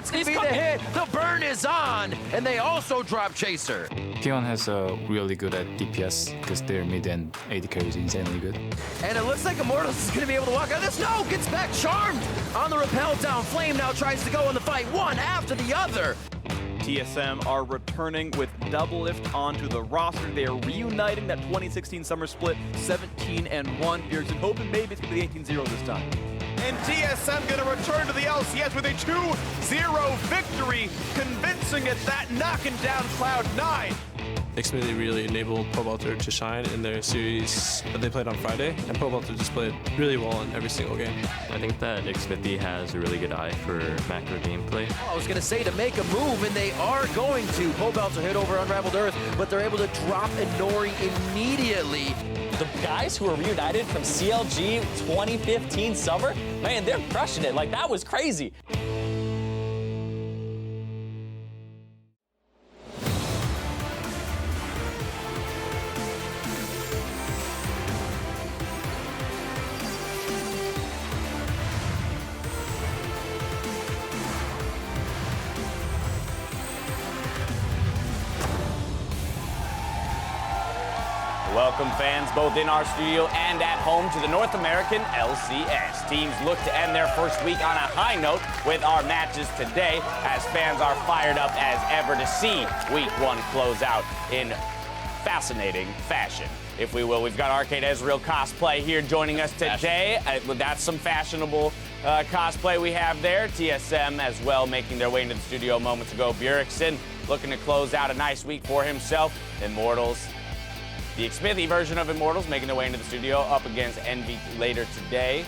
That's going to be the hit. The burn is on, and they also drop Chaser. T1 has really good at DPS because their mid and AD carry is insanely good. And it looks like Immortals is going to be able to walk out of this. No, gets back charmed on the rappel down. Flame now tries to go in the fight, one after the other. TSM are returning with Doublelift onto the roster. They are reuniting that 2016 summer split, 17-1. Bjergsen hoping maybe it's going to be 18-0 this time. And TSM going to return to the LCS with a 2-0 victory, convincing at that, knocking down Cloud9. Xmithie really enabled Pobelter to shine in their series that they played on Friday, and Pobelter just played really well in every single game. I think that Xmithie has a really good eye for macro gameplay. I was going to say to make a move, and they are going to. Pobelter hit over Unraveled Earth, but they're able to drop Inori immediately. The guys who are reunited from CLG 2015 summer, man, they're crushing it. Like, that was crazy. Welcome fans both in our studio and at home to the North American LCS. Teams look to end their first week on a high note with our matches today, as fans are fired up as ever to see week one close out in fascinating fashion, if we will. We've got Arcade Ezreal cosplay here joining us today. That's some fashionable cosplay we have there. TSM as well making their way into the studio moments ago. Bjergsen looking to close out a nice week for himself. Immortals, the Xmithie version of Immortals, making their way into the studio up against Envy later today.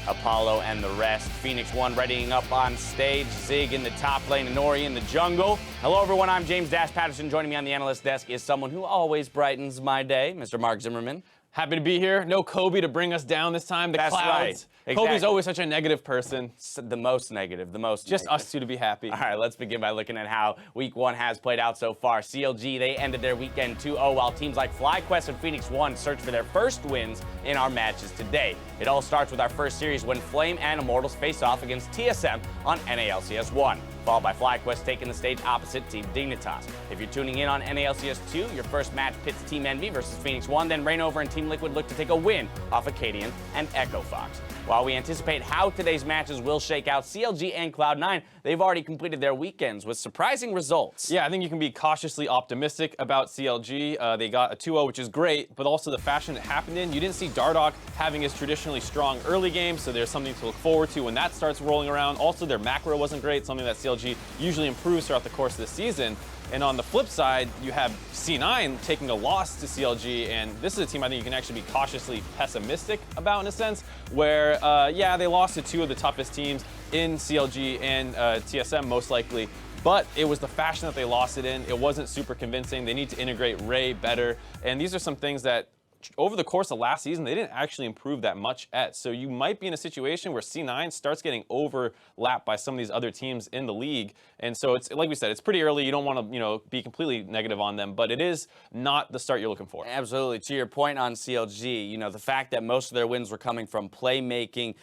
Apollo and the rest. Phoenix1 readying up on stage. Zig in the top lane, Inori in the jungle. Hello, everyone. I'm James Dash Patterson. Joining me on the analyst desk is someone who always brightens my day, Mr. Mark Zimmerman. Happy to be here. No Kobe to bring us down this time. The That's clouds. Right. Exactly. Kobe's always such a negative person. The most negative, the most Just negative. us two to be happy. All right, let's begin by looking at how week one has played out so far. CLG, they ended their weekend 2-0, while teams like FlyQuest and Phoenix1 search for their first wins in our matches today. It all starts with our first series when Flame and Immortals face off against TSM on NALCS1, followed by FlyQuest taking the stage opposite Team Dignitas. If you're tuning in on NALCS 2, your first match pits Team Envy versus Phoenix1, then Rainover and Team Liquid look to take a win off Acadian and Echo Fox. While we anticipate how today's matches will shake out, CLG and Cloud9, they've already completed their weekends with surprising results. Yeah, I think you can be cautiously optimistic about CLG. They got a 2-0, which is great, but also the fashion it happened in. You didn't see Dardoch having his traditionally strong early game, so there's something to look forward to when that starts rolling around. Also, their macro wasn't great, something that CLG usually improves throughout the course of the season. And on the flip side, you have C9 taking a loss to CLG, and this is a team I think you can actually be cautiously pessimistic about in a sense, where, yeah, they lost to two of the toughest teams in CLG and TSM most likely, but it was the fashion that they lost it in. It wasn't super convincing. They need to integrate Ray better, and these are some things that over the course of last season, they didn't actually improve that much at. So you might be in a situation where C9 starts getting overlapped by some of these other teams in the league. And so it's, like we said, it's pretty early. You don't want to, be completely negative on them, but it is not the start you're looking for. Absolutely. To your point on CLG, the fact that most of their wins were coming from playmaking,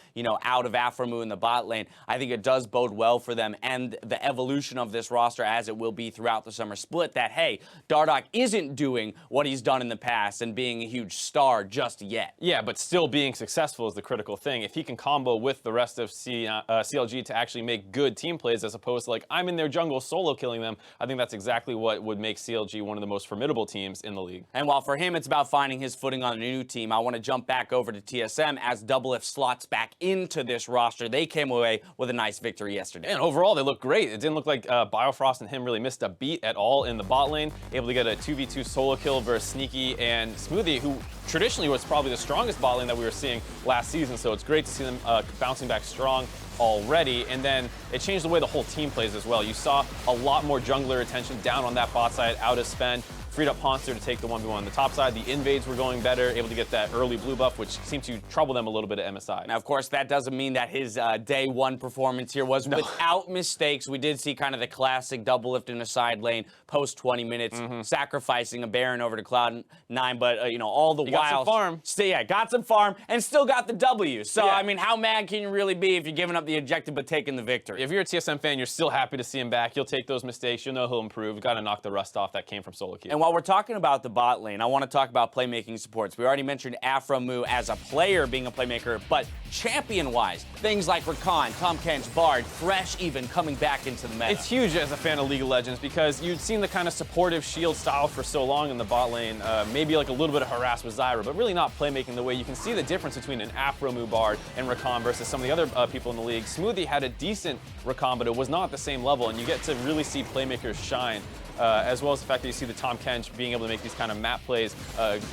out of Aframu in the bot lane, I think it does bode well for them and the evolution of this roster as it will be throughout the summer split, that, hey, Dardoch isn't doing what he's done in the past and being a huge star just yet. Yeah, but still being successful is the critical thing. If he can combo with the rest of CLG to actually make good team plays as opposed to, like, I'm in their jungle solo killing them, I think that's exactly what would make CLG one of the most formidable teams in the league. And while for him it's about finding his footing on a new team, I want to jump back over to TSM as Doublelift slots back into this roster. They came away with a nice victory yesterday. And overall, they look great. It didn't look like Biofrost and him really missed a beat at all in the bot lane. Able to get a 2v2 solo kill versus Sneaky and Smoothie, who traditionally was probably the strongest bot lane that we were seeing last season, so it's great to see them bouncing back strong already. And then it changed the way the whole team plays as well. You saw a lot more jungler attention down on that bot side, out of spend. freed up Ponster to take the 1v1 on the top side. The invades were going better, able to get that early blue buff, which seemed to trouble them a little bit at MSI. Now, of course, that doesn't mean that his day one performance here was without mistakes. We did see kind of the classic double lift in the side lane post 20 minutes, sacrificing a Baron over to Cloud9, but, you know, all the while. Got some farm. Still, yeah, got some farm and still got the W. So, Yeah. I mean, how mad can you really be if you're giving up the objective but taking the victory? If you're a TSM fan, you're still happy to see him back. You'll take those mistakes. You'll know he'll improve. Got to knock the rust off that came from solo queue. And while we're talking about the bot lane, I want to talk about playmaking supports. We already mentioned Afromu as a player being a playmaker, but champion-wise, things like Rakan, Tom Kench, Bard, Thresh even coming back into the meta. It's huge as a fan of League of Legends because you'd seen the kind of supportive shield style for so long in the bot lane, maybe like a little bit of harass with Zyra, but really not playmaking the way. You can see the difference between an Afromu Bard and Rakan versus some of the other people in the league. Smoothie had a decent Rakan, but it was not at the same level, and you get to really see playmakers shine. As well as the fact that you see the Tom Kench being able to make these kind of map plays,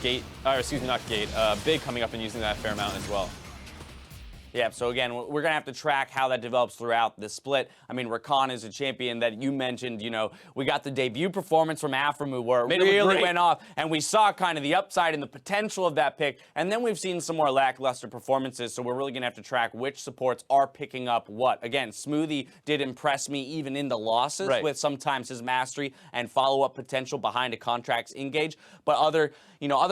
Big coming up and using that a fair amount as well. Yeah, so again, we're going to have to track how that develops throughout the split. I mean, Rakan is a champion that you mentioned, you know, we got the debut performance from Afromu where it really went off, and we saw kind of the upside and the potential of that pick, and then we've seen some more lackluster performances, so we're really going to have to track which supports are picking up what. Again, Smoothie did impress me even in the losses with sometimes his mastery and follow-up potential behind a contracts engage, but other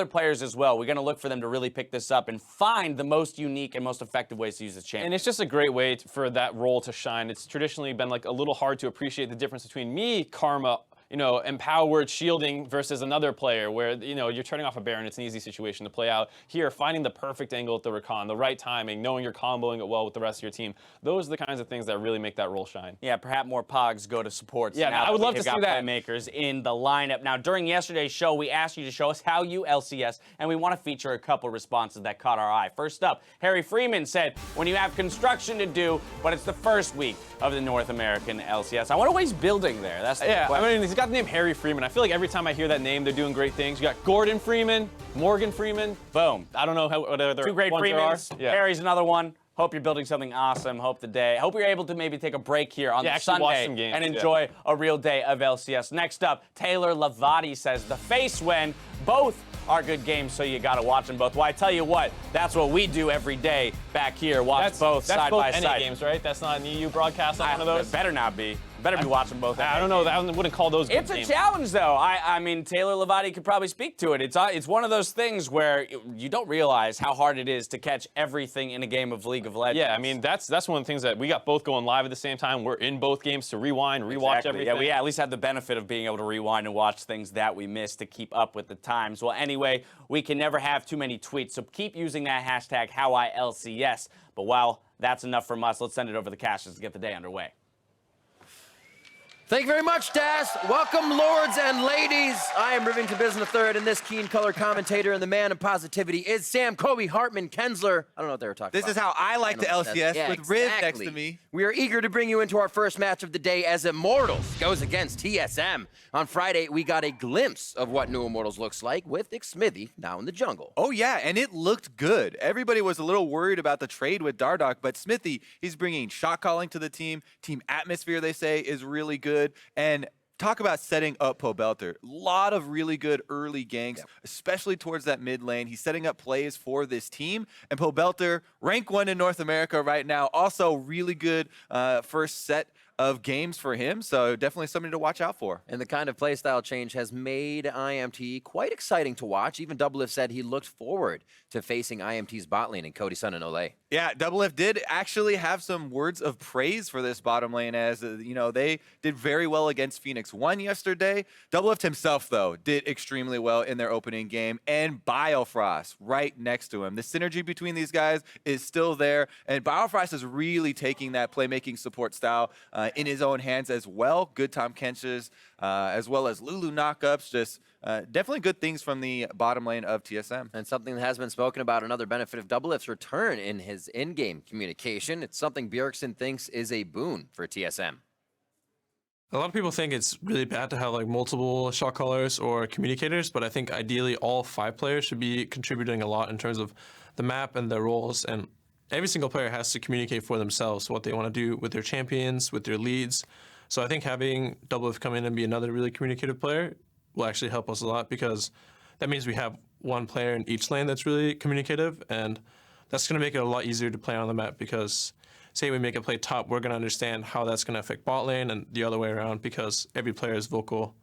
players as well. We're going to look for them to really pick this up and find the most unique and most effective ways to use this champion. And it's just a great way for that role to shine. It's traditionally been like a little hard to appreciate the difference between me, Karma, you know, empowered shielding versus another player where, you know, you're turning off a Baron. It's an easy situation to play out. Here, finding the perfect angle at the Rakan, the right timing, knowing you're comboing it well with the rest of your team. Those are the kinds of things that really make that role shine. Yeah, perhaps more Pogs go to supports. Yeah, I would love to see that. Playmakers in the lineup. Now, during yesterday's show, we asked you to show us how you LCS, and we want to feature a couple responses that caught our eye. First up, Harry Freeman said, when you have construction to do, but it's the first week of the North American LCS. I wonder what he's building there. That's the question. I mean, he's got the name Harry Freeman. I feel like every time I hear that name, they're doing great things. You got Gordon Freeman, Morgan Freeman. Boom. I don't know what other two great ones Freemans. there are. Yeah. Harry's another one. Hope you're building something awesome. Hope you're able to maybe take a break here on the Sunday and enjoy a real day of LCS. Next up, Taylor Lavati says the face when both are good games, so you got to watch them both. Well, I tell you what, that's what we do every day back here. Watch both side by side. That's both NA games, right? That's not an EU broadcast on one of those? Better not be. Better be watching both. I don't know. I wouldn't call those good games. It's a challenge, though. I mean, Taylor Lavati could probably speak to it. It's one of those things where you don't realize how hard it is to catch everything in a game of League of Legends. Yeah, I mean, that's one of the things that we got both going live at the same time. We're in both games to rewind, rewatch everything. Yeah, we at least have the benefit of being able to rewind and watch things that we missed to keep up with the times. Well, anyway, we can never have too many tweets, so keep using that hashtag HowILCS. But while that's enough from us, let's send it over the casters to get the day underway. Thank you very much, Das. Welcome, lords and ladies. I am Rivington Business III, and this keen color commentator and the man of positivity is Sam Kobe Hartman Kensler. I don't know what they were talking about. This is how I like to LCS with Riv next to me. We are eager to bring you into our first match of the day as Immortals goes against TSM. On Friday, we got a glimpse of what new Immortals looks like with Smithy now in the jungle. Oh, yeah, and it looked good. Everybody was a little worried about the trade with Dardoch, but Smithy, he's bringing shot calling to the team. Team atmosphere, they say, is really good. And talk about setting up Pobelter. A lot of really good early ganks, especially towards that mid lane. He's setting up plays for this team. And Pobelter, rank 1 in North America right now. Also really good first set of games for him, so definitely something to watch out for. And the kind of playstyle change has made IMT quite exciting to watch. Even Doublelift said he looked forward to facing IMT's bot lane in Cody Sun and Olay. Yeah, Doublelift did actually have some words of praise for this bottom lane as, you know, they did very well against Phoenix 1 yesterday. Doublelift himself, though, did extremely well in their opening game, and Biofrost right next to him. The synergy between these guys is still there, and Biofrost is really taking that playmaking support style in his own hands as well. Good Tom Kenches, as well as Lulu knockups. Just definitely good things from the bottom lane of TSM. And something that has been spoken about, another benefit of Doublelift's return in his in-game communication. It's something Bjergsen thinks is a boon for TSM. A lot of people think it's really bad to have like multiple shot callers or communicators, but I think ideally all 5 players should be contributing a lot in terms of the map and their roles, and every single player has to communicate for themselves what they want to do with their champions, with their leads. So I think having Doublelift come in and be another really communicative player will actually help us a lot because that means we have one player in each lane that's really communicative, and that's going to make it a lot easier to play on the map because say we make a play top, we're going to understand how that's going to affect bot lane and the other way around because every player is vocal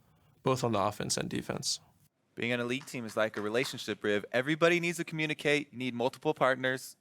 both on the offense and defense. Being an elite team is like a relationship, Riv. Everybody needs to communicate. You need multiple partners.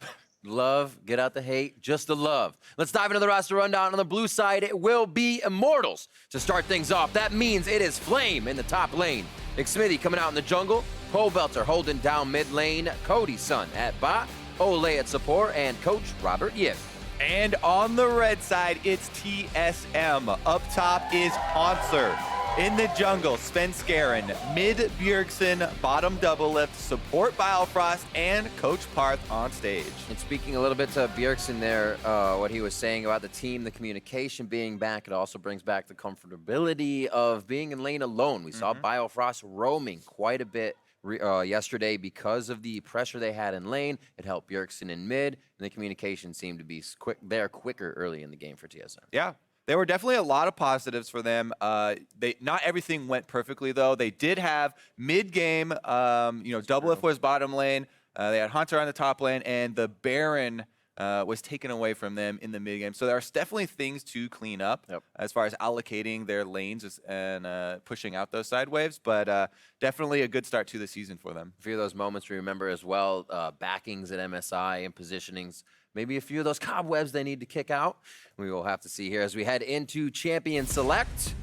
Love, get out the hate, just the love. Let's dive into the roster rundown. On the blue side, it will be Immortals to start things off. That means it is Flame in the top lane. Xmithy coming out in the jungle. Pole Belter holding down mid lane. Cody Sun at bot. Ole at support. And Coach Robert Yip. And on the red side, it's TSM. Up top is Haunter. In the jungle, Svenskeren. Mid, Bjergsen. Bottom, Doublelift. Support, Biofrost. And Coach Parth on stage. And speaking a little bit to Bjergsen there, what he was saying about the team, the communication being back, it also brings back the comfortability of being in lane alone. We saw Biofrost roaming quite a bit yesterday because of the pressure they had in lane. It helped Bjergsen in mid, and the communication seemed to be quicker early in the game for TSM. Yeah. There were definitely a lot of positives for them. Not everything went perfectly, though. They did have mid-game, Doublelift was bottom lane. They had Haunter on the top lane, and the Baron was taken away from them in the mid-game. So there's definitely things to clean up as far as allocating their lanes and pushing out those side waves. But definitely a good start to the season for them. A few of those moments we remember as well, backings at MSI and positionings. Maybe a few of those cobwebs they need to kick out. We will have to see here as we head into Champion Select.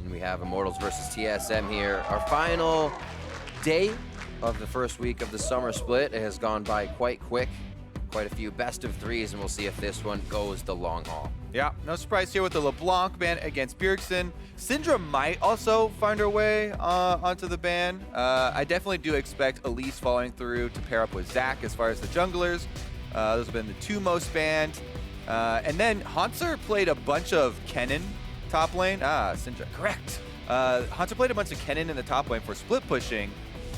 And we have Immortals versus TSM here. Our final day of the first week of the summer split. It has gone by quite quick. Quite a few best of threes, and we'll see if this one goes the long haul. Yeah, no surprise here with the LeBlanc ban against Bjergsen. Syndra might also find her way onto the ban. I definitely do expect Elise following through to pair up with Zach as far as the junglers. Those have been the two most banned. And then Haunter played a bunch of Kennen top lane. Syndra, correct. Haunter played a bunch of Kennen in the top lane for split pushing.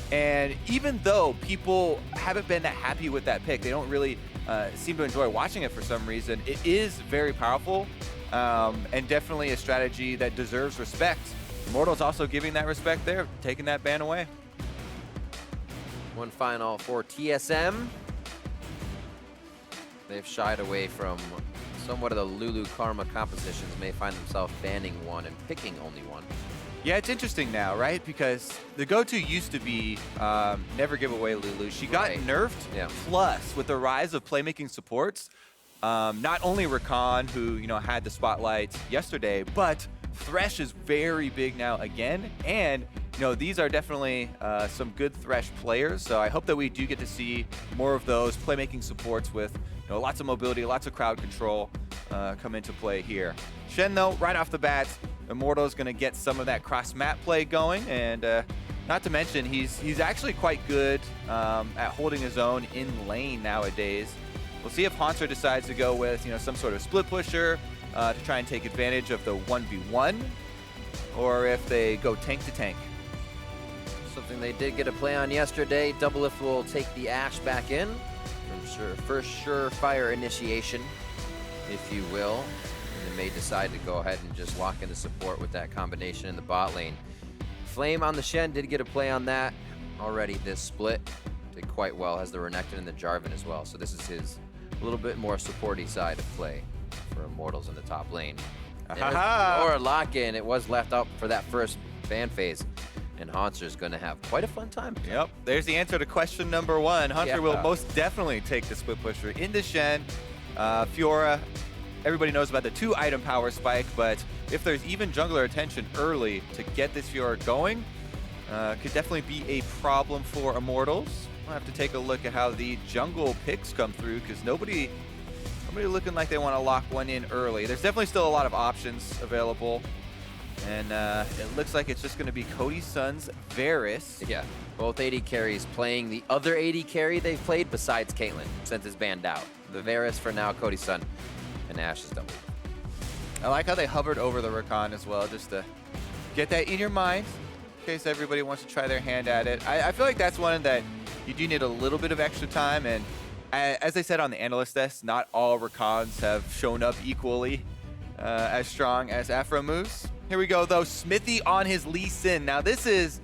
And even though people haven't been that happy with that pick, they don't really seem to enjoy watching it for some reason, it is very powerful and definitely a strategy that deserves respect. Immortals also giving that respect there, taking that ban away. One final for TSM. They've shied away from somewhat of the Lulu Karma compositions, may find themselves banning one and picking only one. Yeah, it's interesting now, right? Because the go-to used to be never give away Lulu. She got nerfed, plus with the rise of playmaking supports, not only Rakan, who had the spotlight yesterday, but Thresh is very big now again, and these are definitely some good Thresh players. So I hope that we do get to see more of those playmaking supports with lots of mobility, lots of crowd control come into play here. Shen, though, right off the bat, Immortal's going to get some of that cross-map play going, and not to mention, he's actually quite good at holding his own in lane nowadays. We'll see if Haunter decides to go with some sort of split pusher to try and take advantage of the 1v1, or if they go tank to tank. Something they did get a play on yesterday. Doublelift will take the Ashe back in. First surefire initiation, if you will. And they may decide to go ahead and just lock into support with that combination in the bot lane. Flame on the Shen did get a play on that already this split. Did quite well, has the Renekton and the Jarvan as well. So this is his a little bit more supporty side of play for Immortals in the top lane. Or lock-in, it was left up for that first ban phase. And Haunter's going to have quite a fun time. Yep, there's the answer to question number one. Haunter will most definitely take the split pusher into Shen. Fiora, everybody knows about the 2-item power spike, but if there's even jungler attention early to get this Fiora going, could definitely be a problem for Immortals. We'll have to take a look at how the jungle picks come through, because nobody looking like they want to lock one in early. There's definitely still a lot of options available. And it looks like it's just going to be Cody Sun's Varus. Yeah, both AD carries playing the other AD carry they've played besides Caitlyn, since it's banned out. The Varus for now, Cody Sun, and Ashe is double. I like how they hovered over the Rakan as well, just to get that in your mind, in case everybody wants to try their hand at it. I feel like that's one that you do need a little bit of extra time, and as I said on the analyst desk, not all Rakans have shown up equally as strong as Afro moves. Here we go, though. Smithy on his Lee Sin. Now, this is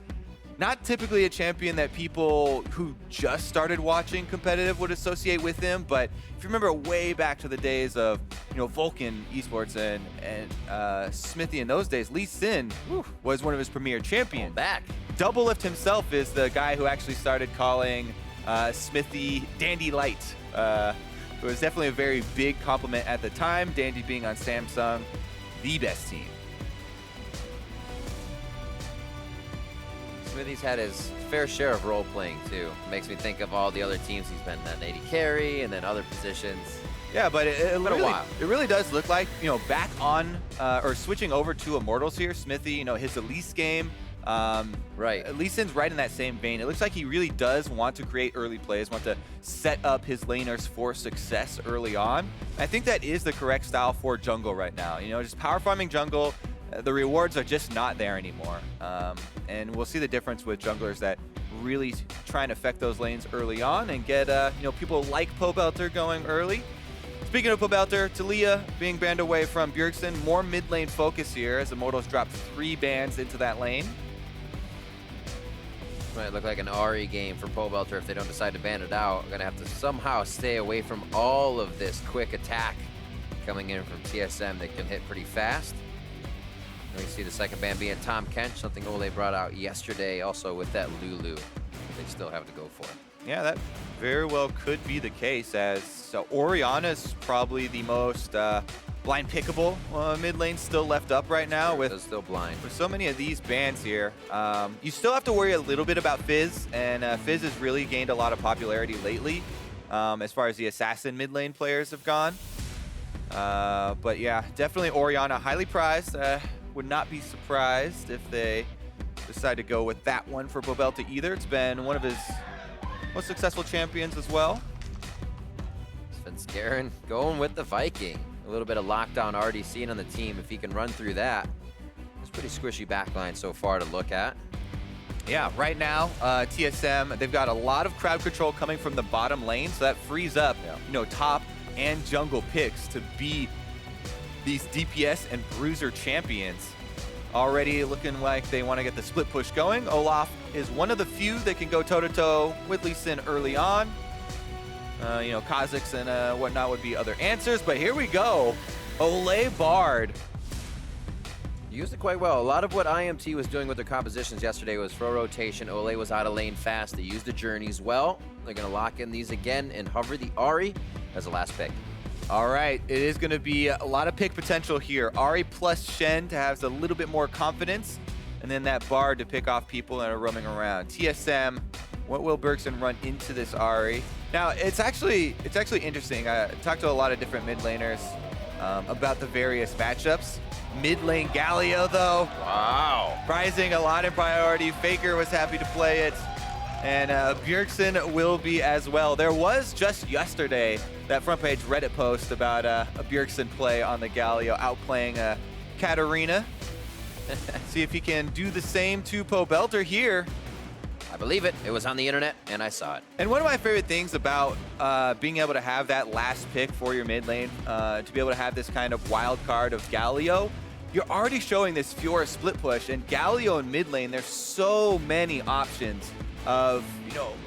not typically a champion that people who just started watching competitive would associate with him, but if you remember way back to the days of, Vulcan Esports and Smithy in those days, Lee Sin was one of his premier champions. Back. Double Lift himself is the guy who actually started calling Smithy Dandy Light. It was definitely a very big compliment at the time, Dandy being on Samsung, the best team. Smithy's had his fair share of role playing too. Makes me think of all the other teams he's been in, AD carry and then other positions. Yeah, but it while. really does look like, back on or switching over to Immortals here, Smithy, his Elise game. Right. Lee Sin's right in that same vein. It looks like he really does want to create early plays, want to set up his laners for success early on. I think that is the correct style for jungle right now. Just power farming jungle. The rewards are just not there anymore. And we'll see the difference with junglers that really try and affect those lanes early on and get people like Pobelter going early. Speaking of Pobelter, Talia being banned away from Bjergsen. More mid lane focus here as Immortals drop 3 bans into that lane. Might look like an RE game for Pobelter if they don't decide to ban it out. Gonna have to somehow stay away from all of this quick attack coming in from TSM that can hit pretty fast. We see the second ban being Tom Kench, something Ole brought out yesterday also with that Lulu they still have to go for. Yeah, that very well could be the case, as Orianna's probably the most blind pickable mid lane still left up right now. With still blind. With so many of these bans here. You still have to worry a little bit about Fizz, and Fizz has really gained a lot of popularity lately as far as the assassin mid lane players have gone. But yeah, definitely Orianna highly prized. Would not be surprised if they decide to go with that one for Pobelter either. It's been one of his most successful champions as well. Svenskeren going with the Viking. A little bit of lockdown already seen on the team. If he can run through that, it's pretty squishy backline so far to look at. Yeah, right now, TSM, they've got a lot of crowd control coming from the bottom lane, so that frees up, top and jungle picks to be these DPS and bruiser champions. Already looking like they want to get the split push going. Olaf is one of the few that can go toe-to-toe with Lee Sin early on. Kha'Zix and whatnot would be other answers, but here we go. Ole Bard. Used it quite well. A lot of what IMT was doing with their compositions yesterday was throw rotation. Ole was out of lane fast. They used the journeys well. They're going to lock in these again and hover the Ahri as the last pick. All right, it is going to be a lot of pick potential here. Ahri plus Shen to have a little bit more confidence, and then that Bard to pick off people that are roaming around. TSM, what will Bjergsen run into this Ahri? Now, it's actually interesting. I talked to a lot of different mid laners about the various matchups. Mid lane Galio, though. Wow. Rising a lot in priority. Faker was happy to play it. And Bjergsen will be as well. There was just yesterday that front page Reddit post about a Bjergsen play on the Galio, outplaying Katarina. See if he can do the same to Pobelter here. I believe it. It was on the internet, and I saw it. And one of my favorite things about being able to have that last pick for your mid lane, to be able to have this kind of wild card of Galio, you're already showing this Fiora split push, and Galio in mid lane, there's so many options of,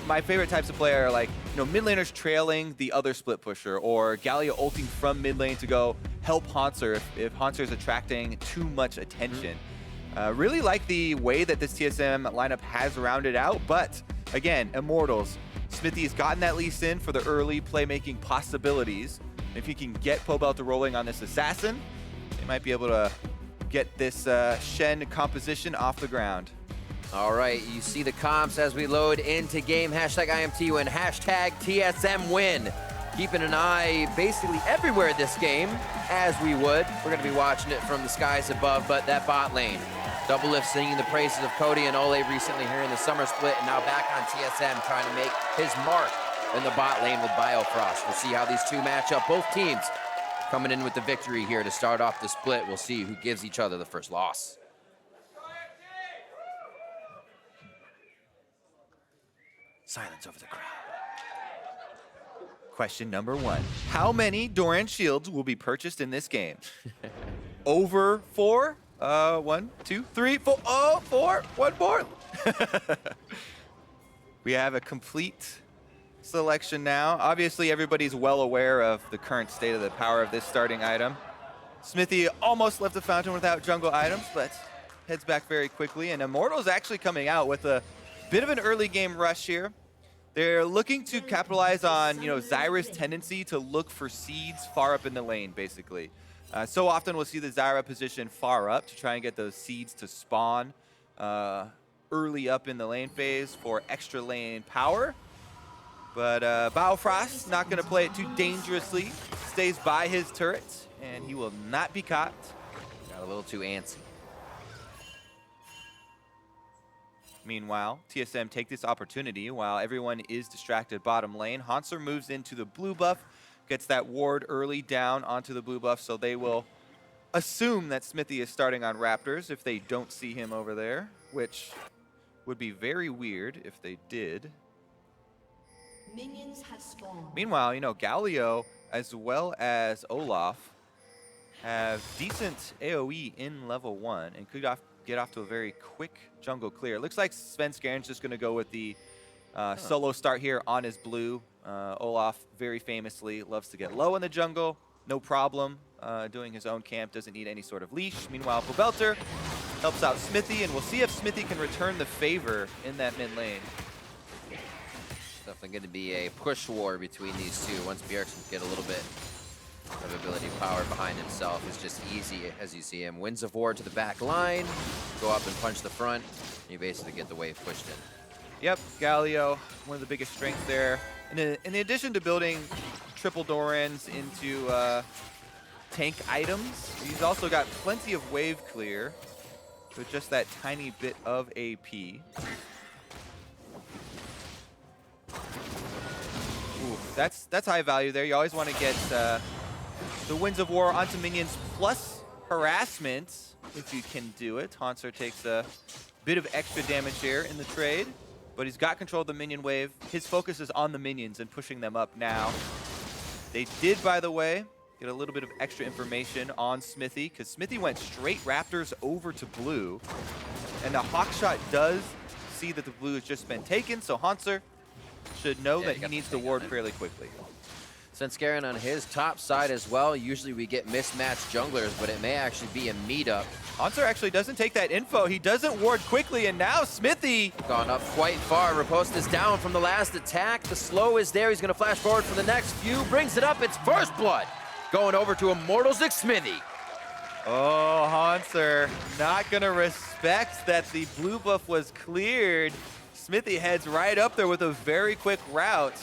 my favorite types of player are like, mid laners trailing the other split pusher, or Galio ulting from mid lane to go help Hauntzer if Hauntzer's attracting too much attention. Really like the way that this TSM lineup has rounded out, but again, Immortals. Smithy's gotten that Lee Sin for the early playmaking possibilities. If he can get Pobelter rolling on this assassin, they might be able to get this Shen composition off the ground. All right, you see the comps as we load into game. Hashtag IMT win, hashtag TSM win. Keeping an eye basically everywhere this game, as we would. We're going to be watching it from the skies above, but that bot lane. Double Lift singing the praises of Cody and Ole recently here in the summer split, and now back on TSM trying to make his mark in the bot lane with Biofrost. We'll see how these two match up. Both teams coming in with the victory here to start off the split. We'll see who gives each other the first loss. Silence over the crowd. Question number 1. How many Doran shields will be purchased in this game? Over 4 1, 2, 3, 4. Oh, 4. One more. We have a complete selection now. Obviously, everybody's well aware of the current state of the power of this starting item. Smithy almost left the fountain without jungle items, but heads back very quickly. And Immortals actually coming out with a bit of an early game rush here. They're looking to capitalize on, Zyra's tendency to look for seeds far up in the lane, basically. So often we'll see the Zyra position far up to try and get those seeds to spawn early up in the lane phase for extra lane power. But Baofrost not going to play it too dangerously. Stays by his turret, and he will not be caught. Got a little too antsy. Meanwhile, TSM take this opportunity while everyone is distracted bottom lane. Hanser moves into the blue buff, gets that ward early down onto the blue buff, so they will assume that Smithy is starting on Raptors if they don't see him over there, which would be very weird if they did. Minions have spawned. Meanwhile, Galio as well as Olaf have decent AoE in level 1 and could get off to a very quick jungle clear. Looks like Svenskeren just going to go with the solo start here on his blue. Olaf very famously loves to get low in the jungle. No problem doing his own camp, doesn't need any sort of leash. Meanwhile, Pobelter helps out Smithy, and we'll see if Smithy can return the favor in that mid lane. Definitely going to be a push war between these two. Once Bjergsen get a little bit of ability power behind himself, it's just easy as you see him. Winds of War to the back line, go up and punch the front, and you basically get the wave pushed in. Yep, Galio, one of the biggest strengths there. And in addition to building triple Dorans into tank items, he's also got plenty of wave clear with just that tiny bit of AP. Ooh, that's high value there. You always want to get the Winds of War onto minions plus harassment if you can do it. Hanser takes a bit of extra damage here in the trade, but he's got control of the minion wave. His focus is on the minions and pushing them up now. They did, by the way, get a little bit of extra information on Smithy, because Smithy went straight Raptors over to blue, and the Hawkshot does see that the blue has just been taken, so Hanser should know that he needs to ward fairly quickly. Svenskeren on his top side as well. Usually we get mismatched junglers, but it may actually be a meetup. Hanser actually doesn't take that info. He doesn't ward quickly, and now Smithy gone up quite far. Riposte is down from the last attack. The slow is there. He's going to flash forward for the next few. Brings it up. It's first blood. Going over to Immortals X Smithy. Oh, Hanser not going to respect that the blue buff was cleared. Smithy heads right up there with a very quick route.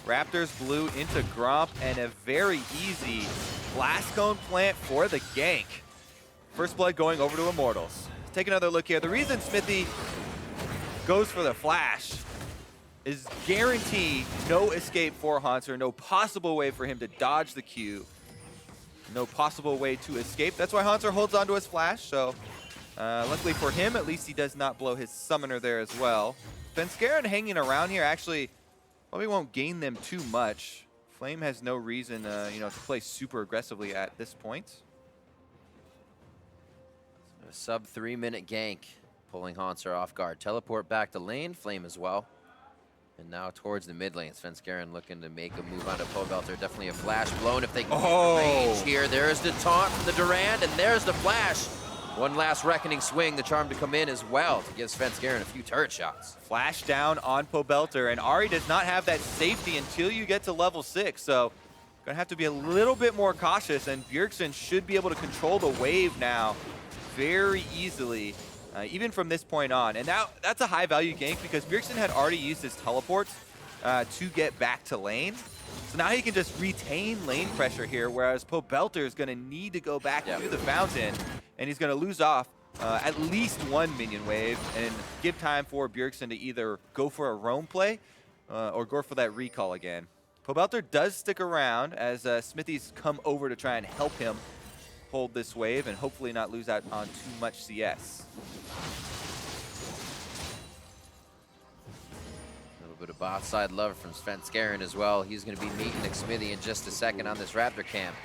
Raptors blue into Gromp and a very easy blast cone plant for the gank. First blood going over to Immortals. Let's take another look here. The reason Smithy goes for the flash is guarantee no escape for Hanser, no possible way for him to dodge the Q, no possible way to escape. That's why Hanser holds onto his flash, so luckily for him, at least he does not blow his summoner there as well. Svenskeren hanging around here actually probably won't gain them too much. Flame has no reason, to play super aggressively at this point. A sub 3-minute gank, pulling Hanser off guard. Teleport back to lane, Flame as well. And now towards the mid lane, Svenskeren looking to make a move onto Pobelter. Definitely a flash blown if they can get the range here. There's the taunt from the Durand, and there's the flash. One last Reckoning swing, the charm to come in as well to give Svenskeren a few turret shots. Flash down on Pobelter, and Ahri does not have that safety until you get to level 6, so gonna have to be a little bit more cautious, and Bjergsen should be able to control the wave now very easily, even from this point on. And now that's a high value gank because Bjergsen had already used his teleports to get back to lane. So now he can just retain lane pressure here, whereas Pobelter is going to need to go back to the fountain, and he's going to lose off at least one minion wave and give time for Bjergsen to either go for a roam play or go for that recall again. Pobelter does stick around as Smithy's come over to try and help him hold this wave and hopefully not lose out on too much CS. Bit of bot side love from Svenskeren as well. He's going to be meeting Nick Smithy in just a second on this Raptor camp.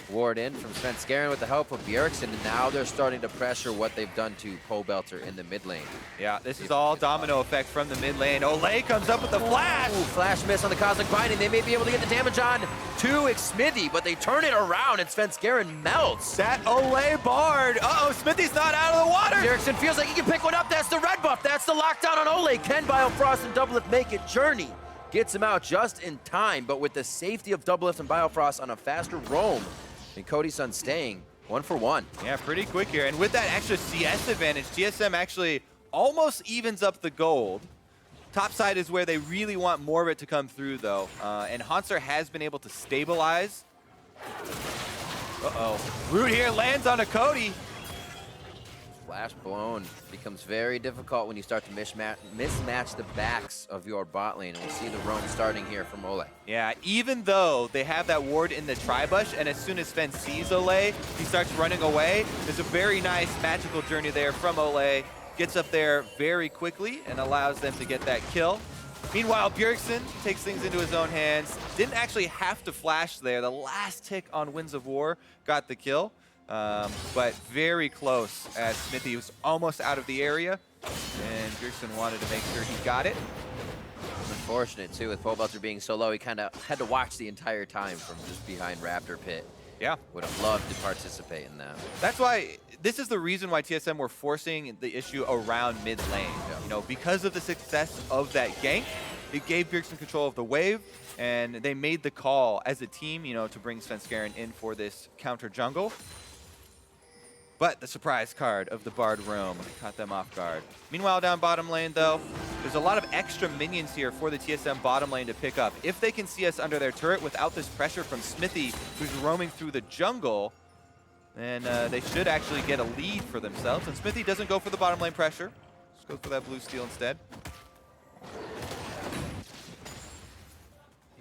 ward in from Svenskeren with the help of Bjergsen, and now they're starting to pressure what they've done to Pobelter in the mid lane. Yeah, this is all domino effect from the mid lane. Olay comes up with the flash. Ooh, flash miss on the Cosmic Binding. They may be able to get the damage on to Xmithy, but they turn it around and Svenskeren melts. That Olay Bard. Uh-oh, Smithy's not out of the water. Bjergsen feels like he can pick one up. That's the red buff. That's the lockdown on Olay. Can Biofrost and Doublelift make it? Journey gets him out just in time, but with the safety of Doublelift and Biofrost on a faster roam, and Cody Sun staying 1 for 1. Yeah, pretty quick here. And with that extra CS advantage, TSM actually almost evens up the gold. Top side is where they really want more of it to come through, though. And Hanser has been able to stabilize. Uh-oh. Root here lands on a Cody. Flash blown becomes very difficult when you start to mismatch the backs of your bot lane, and we'll see the roam starting here from Olay. Yeah, even though they have that ward in the tri-bush, and as soon as Sven sees Olay, he starts running away. There's a very nice magical journey there from Olay. Gets up there very quickly and allows them to get that kill. Meanwhile, Bjergsen takes things into his own hands. Didn't actually have to flash there. The last tick on Winds of War got the kill. But very close as Smithy was almost out of the area, and Bjergsen wanted to make sure he got it. Unfortunate too, with Pobelter being so low, he kind of had to watch the entire time from just behind Raptor Pit. Yeah. Would have loved to participate in that. That's why, this is the reason why TSM were forcing the issue around mid lane. Yeah. You know, because of the success of that gank, it gave Bjergsen control of the wave, and they made the call as a team, you know, to bring Svenskeren in for this counter jungle. But the surprise card of the Bard Roam caught them off guard. Meanwhile, down bottom lane, though, there's a lot of extra minions here for the TSM bottom lane to pick up. If they can see us under their turret without this pressure from Smithy, who's roaming through the jungle, then they should actually get a lead for themselves. And Smithy doesn't go for the bottom lane pressure. Just goes for that blue steel instead.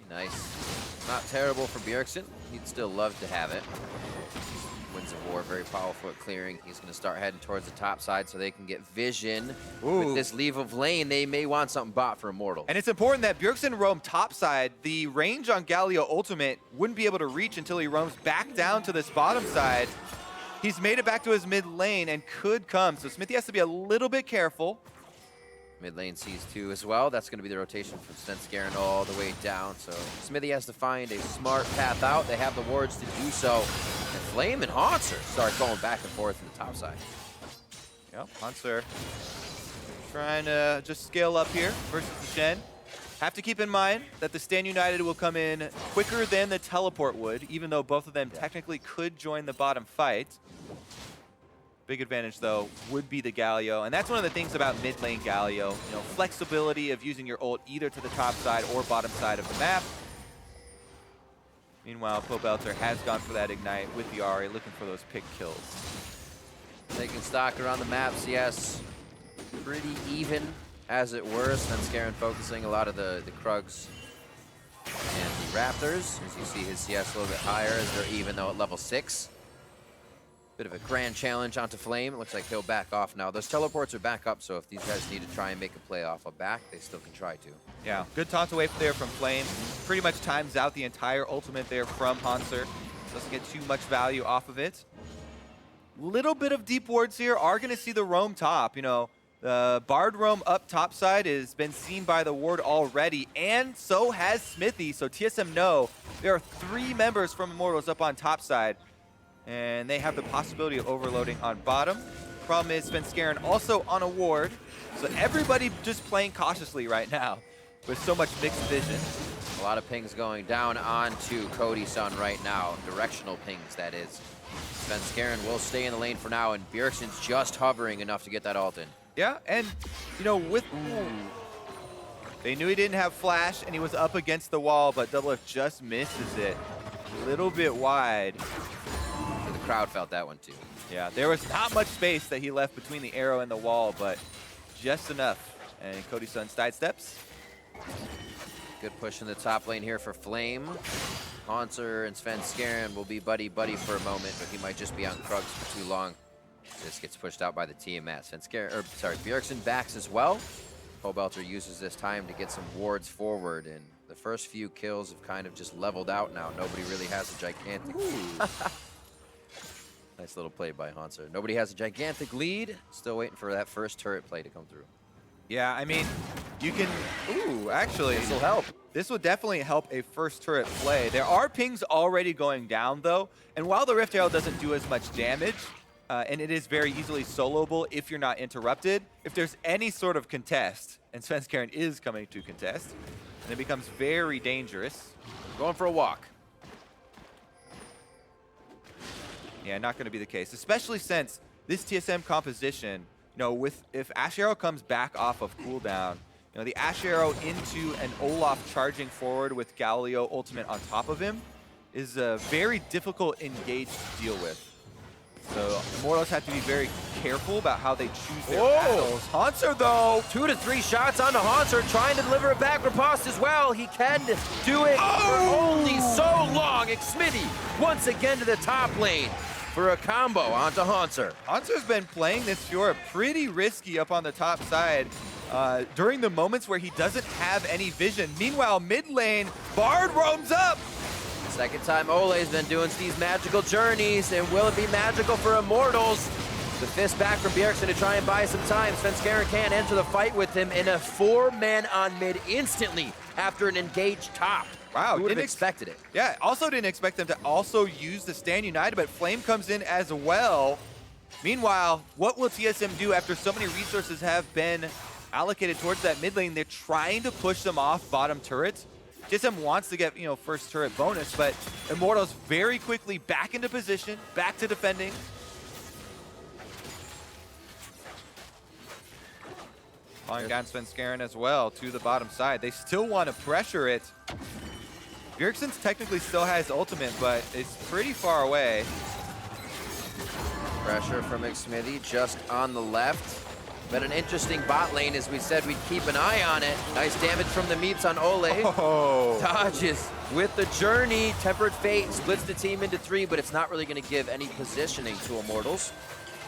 Nice. Not terrible for Bjergsen. He'd still love to have it. Winds of War, very powerful at clearing. He's going to start heading towards the top side so they can get vision. Ooh. With this leave of lane, they may want something bot for Immortals. And it's important that Bjergsen roam topside. The range on Galio Ultimate wouldn't be able to reach until he roams back down to this bottom side. He's made it back to his mid lane and could come, so Smithy has to be a little bit careful. Mid lane sees 2 as well. That's going to be the rotation from Svenskeren all the way down. So Smithy has to find a smart path out. They have the wards to do so. And Flame and Hanser start going back and forth in the top side. Yep, Hanser trying to just scale up here versus the Shen. Have to keep in mind that the Stand United will come in quicker than the teleport would, even though both of them technically could join the bottom fight. Big advantage, though, would be the Galio, and that's one of the things about mid lane Galio. You know, flexibility of using your ult either to the top side or bottom side of the map. Meanwhile, Pobelter has gone for that Ignite with the Ahri, looking for those pick kills. Taking stock around the map, CS pretty even, as it were. Svenskeren focusing a lot of the Krugs and the Raptors. As you see his CS a little bit higher as they're even, though at level 6. Bit of a grand challenge onto Flame. It looks like he'll back off now. Those teleports are back up, so if these guys need to try and make a play off a back, they still can try to. Yeah, good taunt away there from Flame. Pretty much times out the entire ultimate there from Hanser. Doesn't get too much value off of it. Little bit of deep wards here. Are going to see the roam top. You know, the Bard roam up top side has been seen by the ward already, and so has Smithy. So TSM know there are 3 members from Immortals up on top side, and they have the possibility of overloading on bottom. Problem is Svenskeren also on a ward, so everybody just playing cautiously right now with so much mixed vision. A lot of pings going down onto Cody Sun right now. Directional pings, that is. Svenskeren will stay in the lane for now, and Bjergsen's just hovering enough to get that ult in. Yeah, and, you know, with... They knew he didn't have flash, and he was up against the wall, but Doublelift just misses it. A little bit wide. The crowd felt that one too. Yeah, there was not much space that he left between the arrow and the wall, but just enough. And Cody Sun sidesteps. Good push in the top lane here for Flame. Hanser and Svenskeren will be buddy-buddy for a moment, but he might just be on Krugs for too long. This gets pushed out by the TMS. Bjergsen backs as well. Pobelter uses this time to get some wards forward, and the first few kills have kind of just leveled out now. Nobody really has a gigantic... Nice little play by Hanser. Nobody has a gigantic lead. Still waiting for that first turret play to come through. Yeah, I mean, you can... Ooh, actually... This will help. This will definitely help a first turret play. There are pings already going down, though. And while the Rift Arrow doesn't do as much damage, and it is very easily soloable if you're not interrupted, if there's any sort of contest, and Svenskeren is coming to contest, and it becomes very dangerous. Going for a walk. Yeah, not going to be the case, especially since this TSM composition, you know, if Ash Arrow comes back off of cooldown, you know, the Ash Arrow into an Olaf charging forward with Galileo ultimate on top of him is a very difficult engage to deal with. So Immortals have to be very careful about how they choose their battles. Hanser, though, 2 to 3 shots onto Hanser, trying to deliver it back. Riposte as well. He can do it for only so long. Xmitty once again to the top lane for a combo onto Hanser. Hanser's been playing this Fiora pretty risky up on the top side during the moments where he doesn't have any vision. Meanwhile, mid lane, Bard roams up. Second time Ole's been doing these magical journeys, and will it be magical for Immortals? The fist back from Bjergsen to try and buy some time. Svenskeren can enter the fight with him in a 4-man on mid instantly after an engaged top. Wow, who would have expected it? Yeah, also didn't expect them to also use the Stand United, but Flame comes in as well. Meanwhile, what will TSM do after so many resources have been allocated towards that mid lane? They're trying to push them off bottom turrets. TSM wants to get, you know, first turret bonus, but Immortals very quickly back into position, back to defending. Falling down Svenskeren as well to the bottom side. They still want to pressure it. Bjergsen's technically still has ultimate, but it's pretty far away. Pressure from Xmitty just on the left. But an interesting bot lane, as we said, we'd keep an eye on it. Nice damage from the meats on Ole. Oh. Dodges with the journey. Tempered Fate splits the team into 3, but it's not really going to give any positioning to Immortals.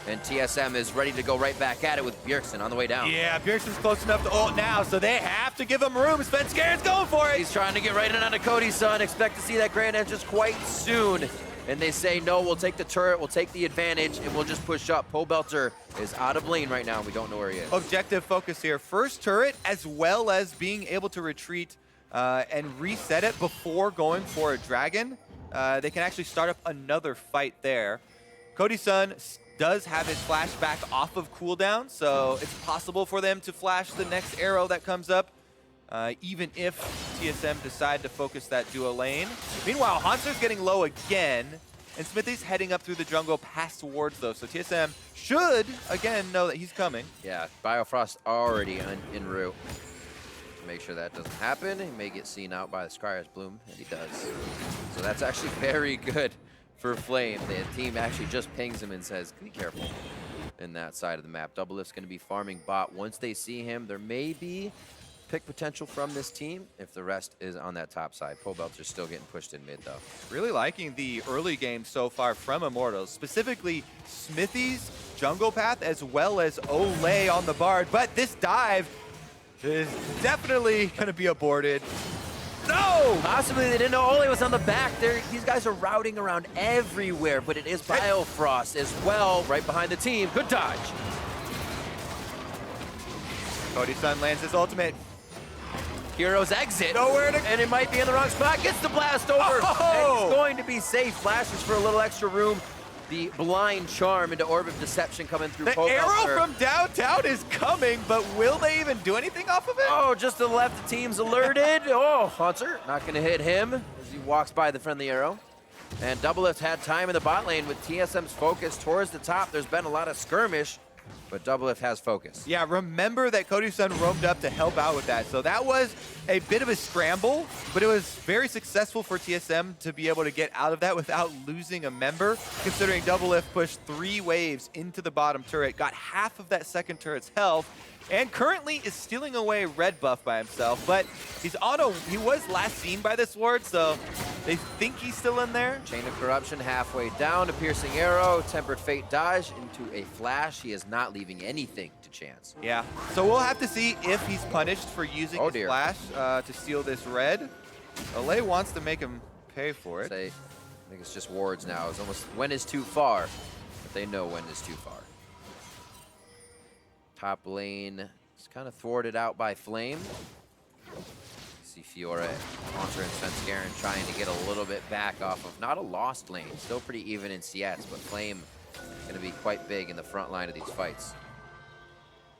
And TSM is ready to go right back at it with Bjergsen on the way down. Yeah, Bjergsen's close enough to ult now, so they have to give him room. Svenskeren's going for it. He's trying to get right in onto Cody's son. Expect to see that grand entrance quite soon. And they say, no, we'll take the turret, we'll take the advantage, and we'll just push up. Pobelter is out of lane right now. We don't know where he is. Objective focus here. First turret, as well as being able to retreat and reset it before going for a dragon. They can actually start up another fight there. Cody's son does have his flash back off of cooldown, so it's possible for them to flash the next arrow that comes up, even if TSM decide to focus that duo lane. Meanwhile, Hanser's getting low again, and Smithy's heading up through the jungle past wards, though, so TSM should, again, know that he's coming. Yeah, Biofrost already en route. Make sure that doesn't happen. He may get seen out by the Scryer's Bloom, and he does. So that's actually very good for Flame. The team actually just pings him and says, be careful in that side of the map. Doublelift's going to be farming bot. Once they see him, there may be pick potential from this team if the rest is on that top side. Pobelter's still getting pushed in mid, though. Really liking the early game so far from Immortals, specifically Smithy's jungle path as well as Ole on the Bard. But this dive is definitely going to be aborted. No! Possibly they didn't know Ole was on the back there. These guys are routing around everywhere, but it is Biofrost as well, right behind the team. Good dodge. Cody's son lands his ultimate. Heroes exit. Nowhere to... And it might be in the wrong spot. Gets the blast over. Oh! And he's going to be safe. Flashes for a little extra room. The blind charm into Orb of Deception coming through. The arrow from downtown is coming, but will they even do anything off of it? Oh, just to the left, the team's alerted. Oh, Hanser not going to hit him as he walks by the friendly arrow. And Doublelift had time in the bot lane with TSM's focus towards the top. There's been a lot of skirmish, but Doublelift has focus. Yeah, remember that Cody's son roamed up to help out with that. So that was a bit of a scramble, but it was very successful for TSM to be able to get out of that without losing a member, considering Doublelift pushed 3 waves into the bottom turret, got half of that second turret's health, and currently is stealing away red buff by himself, but he was last seen by this ward, so they think he's still in there. Chain of Corruption halfway down, a piercing arrow, Tempered Fate dodge into a flash. He is not leaving anything to chance. Yeah, so we'll have to see if he's punished for using his flash to steal this red. LA wants to make him pay for it. I think it's just wards now. It's almost when is too far, but they know when is too far. Top lane is kind of thwarted out by Flame. You see Fiora, Haunter, and Svenskeren trying to get a little bit back off of not a lost lane. Still pretty even in CS, but Flame going to be quite big in the front line of these fights.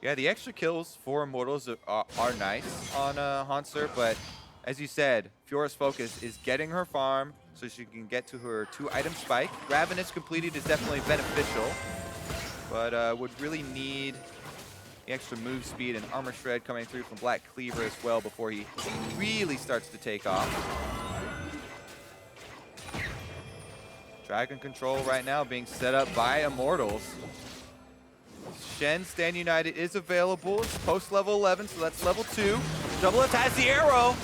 Yeah, the extra kills for Immortals are nice on Haunter, but as you said, Fiora's focus is getting her farm so she can get to her 2-item spike. Ravenous completed is definitely beneficial, but would really need the extra move speed and armor shred coming through from Black Cleaver as well before he really starts to take off. Dragon control right now being set up by Immortals. Shen, Stand United is available. It's post level 11, so that's level 2. Double Lift has the arrow.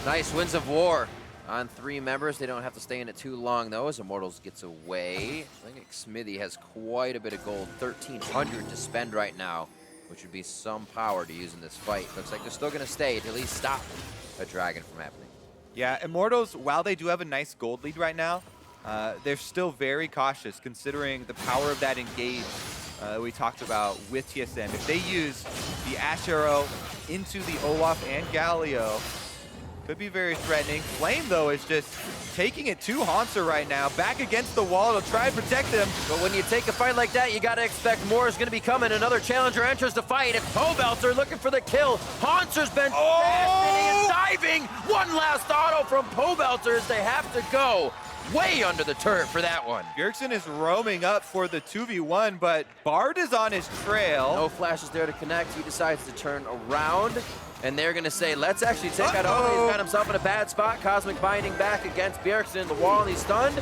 Nice Winds of War on 3 members. They don't have to stay in it too long, though, as Immortals gets away. I think Smithy has quite a bit of gold, 1,300 to spend right now, which would be some power to use in this fight. Looks like they're still going to stay to at least stop a dragon from happening. Yeah, Immortals, while they do have a nice gold lead right now, they're still very cautious considering the power of that engage we talked about with TSM. If they use the Ash Arrow into the Olaf and Galio, could be very threatening. Flame, though, is just taking it to Haunter right now. Back against the wall to try and protect him. But when you take a fight like that, you got to expect more is going to be coming. Another challenger enters the fight. It's Pobelter looking for the kill. Haunter's been spinning and diving. One last auto from Pobelter as they have to go way under the turret for that one. Bjergsen is roaming up for the 2v1, but Bard is on his trail. No flashes there to connect. He decides to turn around. And they're going to say, let's actually take out Owen. He's got himself in a bad spot. Cosmic Binding back against Bjergsen. The wall, and he's stunned.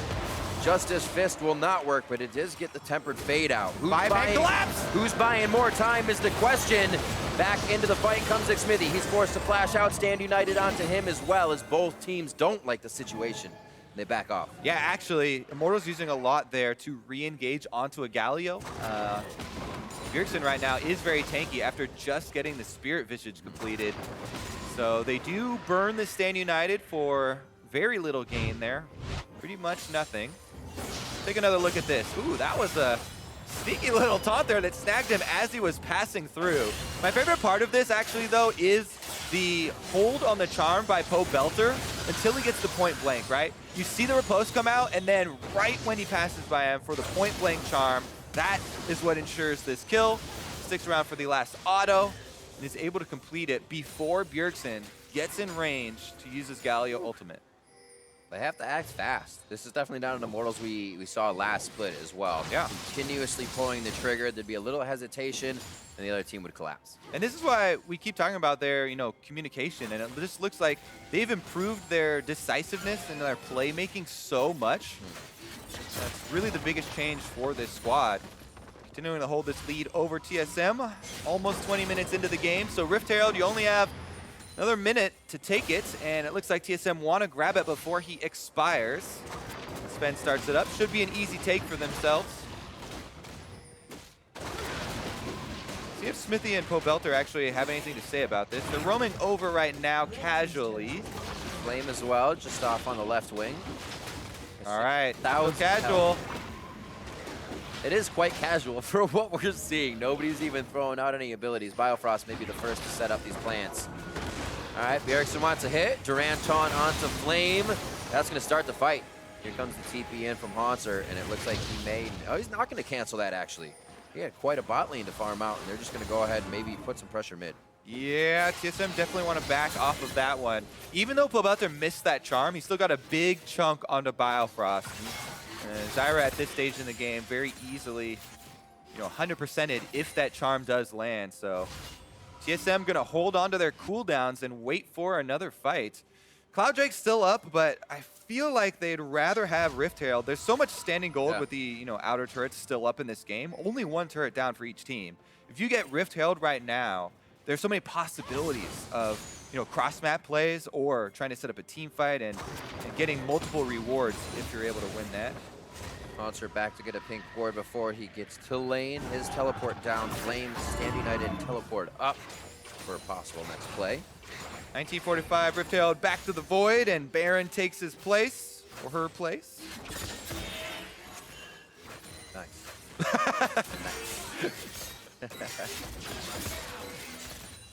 Justice Fist will not work, but it does get the Tempered Fade out. Who's buying more time is the question. Back into the fight comes Smithy. He's forced to flash out. Stand United onto him as well, as both teams don't like the situation. They back off. Yeah, actually, Immortals using a lot there to re-engage onto a Galio. Bjergsen right now is very tanky after just getting the Spirit Visage completed. So they do burn the Stand United for very little gain there. Pretty much nothing. Take another look at this. Ooh, that was a sneaky little taunt there that snagged him as he was passing through. My favorite part of this, actually, though, is the hold on the charm by Pobelter until he gets to point blank, right? You see the riposte come out, and then right when he passes by him for the point blank charm, that is what ensures this kill. Sticks around for the last auto and is able to complete it before Bjergsen gets in range to use his Galio ultimate. They have to act fast. This is definitely down in Immortals we saw last split as well. Yeah. Continuously pulling the trigger. There'd be a little hesitation, and the other team would collapse. And this is why we keep talking about their, communication. And it just looks like they've improved their decisiveness and their playmaking so much. That's really the biggest change for this squad. Continuing to hold this lead over TSM. Almost 20 minutes into the game. So Rift Herald, you only have another minute to take it, and it looks like TSM want to grab it before he expires. Sven starts it up. Should be an easy take for themselves. See if Smithy and Pobelter actually have anything to say about this. They're roaming over right now casually. Flame as well, just off on the left wing. All right, that was casual. It is quite casual for what we're seeing. Nobody's even throwing out any abilities. Biofrost may be the first to set up these plants. All right, Bjergsen wants a hit. Durant taunt onto Flame. That's going to start the fight. Here comes the TP in from Haunter, and it looks like he may... Oh, he's not going to cancel that, actually. He had quite a bot lane to farm out, and they're just going to go ahead and maybe put some pressure mid. Yeah, TSM definitely want to back off of that one. Even though Pobelter missed that charm, he still got a big chunk onto Biofrost. Zyra at this stage in the game very easily, 100%ed if that charm does land. So TSM going to hold on to their cooldowns and wait for another fight. Cloud Drake's still up, but I feel like they'd rather have Rift Herald. There's so much standing gold with the outer turrets still up in this game. Only one turret down for each team. If you get Rift Herald right now, there's so many possibilities of cross-map plays or trying to set up a team fight and getting multiple rewards if you're able to win that. Haunter back to get a pink ward before he gets to lane. His teleport down. Flames, Stand United, teleport up for a possible next play. 1945, Riftail back to the void, and Baron takes his place, or her place. Nice.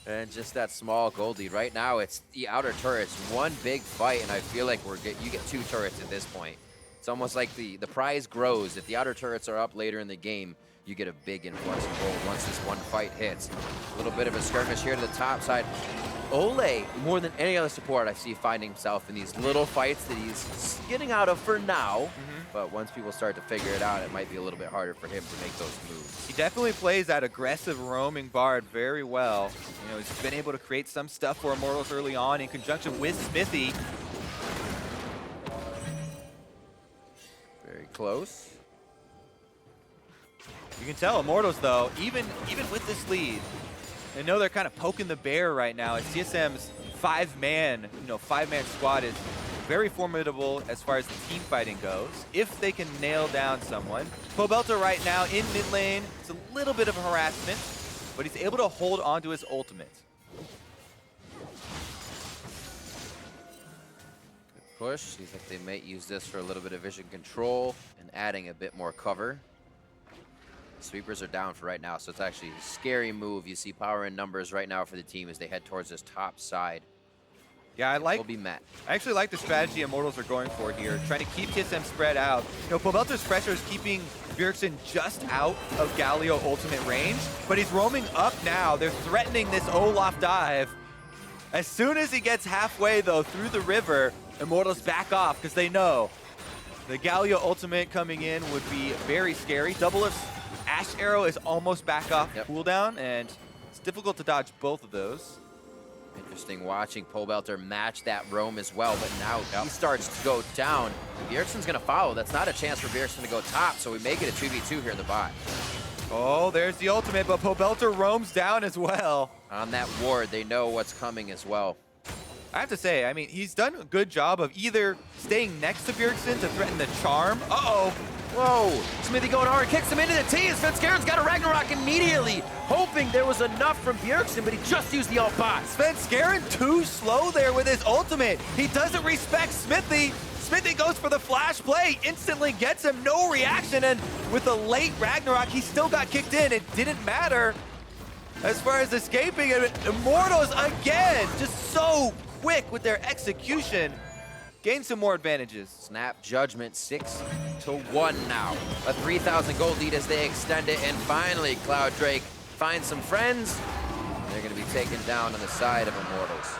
And just that small gold lead. Right now, it's the outer turrets. One big fight, and I feel like you get 2 turrets at this point. It's almost like the prize grows. If the outer turrets are up later in the game, you get a big influx of gold once this one fight hits. A little bit of a skirmish here to the top side. Ole, more than any other support, I see finding himself in these little fights that he's getting out of for now. But once people start to figure it out, it might be a little bit harder for him to make those moves. He definitely plays that aggressive roaming Bard very well. You know, he's been able to create some stuff for Immortals early on in conjunction with Smithy. Very close. You can tell Immortals, though, even with this lead, I know they're kind of poking the bear right now. And TSM's five-man squad is very formidable as far as the team fighting goes, if they can nail down someone. Pobelter right now in mid lane, it's a little bit of harassment, but he's able to hold on to his ultimate. Good push. Seems like they might use this for a little bit of vision control and adding a bit more cover. Sweepers are down for right now, so it's actually a scary move. You see power in numbers right now for the team as they head towards this top side. Yeah, I Will be met. actually like the strategy Immortals are going for here, trying to keep TSM spread out. You know, Pobelter's pressure is keeping Bjergsen just out of Galio ultimate range, but he's roaming up now. They're threatening this Olaf dive. As soon as he gets halfway, though, through the river, Immortals back off because they know the Galio ultimate coming in would be very scary. Doublelift's Ash Arrow is almost back off cooldown, and it's difficult to dodge both of those. Interesting watching Pobelter match that roam as well, but now he starts to go down. Bjergsen's going to follow. That's not a chance for Bjergsen to go top, so we make it a 2v2 here in the bot. Oh, there's the ultimate, but Pobelter roams down as well. On that ward, they know what's coming as well. I have to say, I mean, he's done a good job of either staying next to Bjergsen to threaten the charm. Uh-oh. Whoa, Smithy going hard, kicks him into the T, as Svenskaren's got a Ragnarok immediately, hoping there was enough from Bjergsen, but he just used the alt bot. Svenskaren too slow there with his ultimate. He doesn't respect Smithy. Smithy goes for the flash play, instantly gets him, no reaction, and with a late Ragnarok, he still got kicked in. It didn't matter as far as escaping, and Immortals again, just so quick with their execution. Gain some more advantages. Snap Judgment 6-1 now. A 3,000 gold lead as they extend it, and finally Cloud Drake finds some friends. They're going to be taken down on the side of Immortals.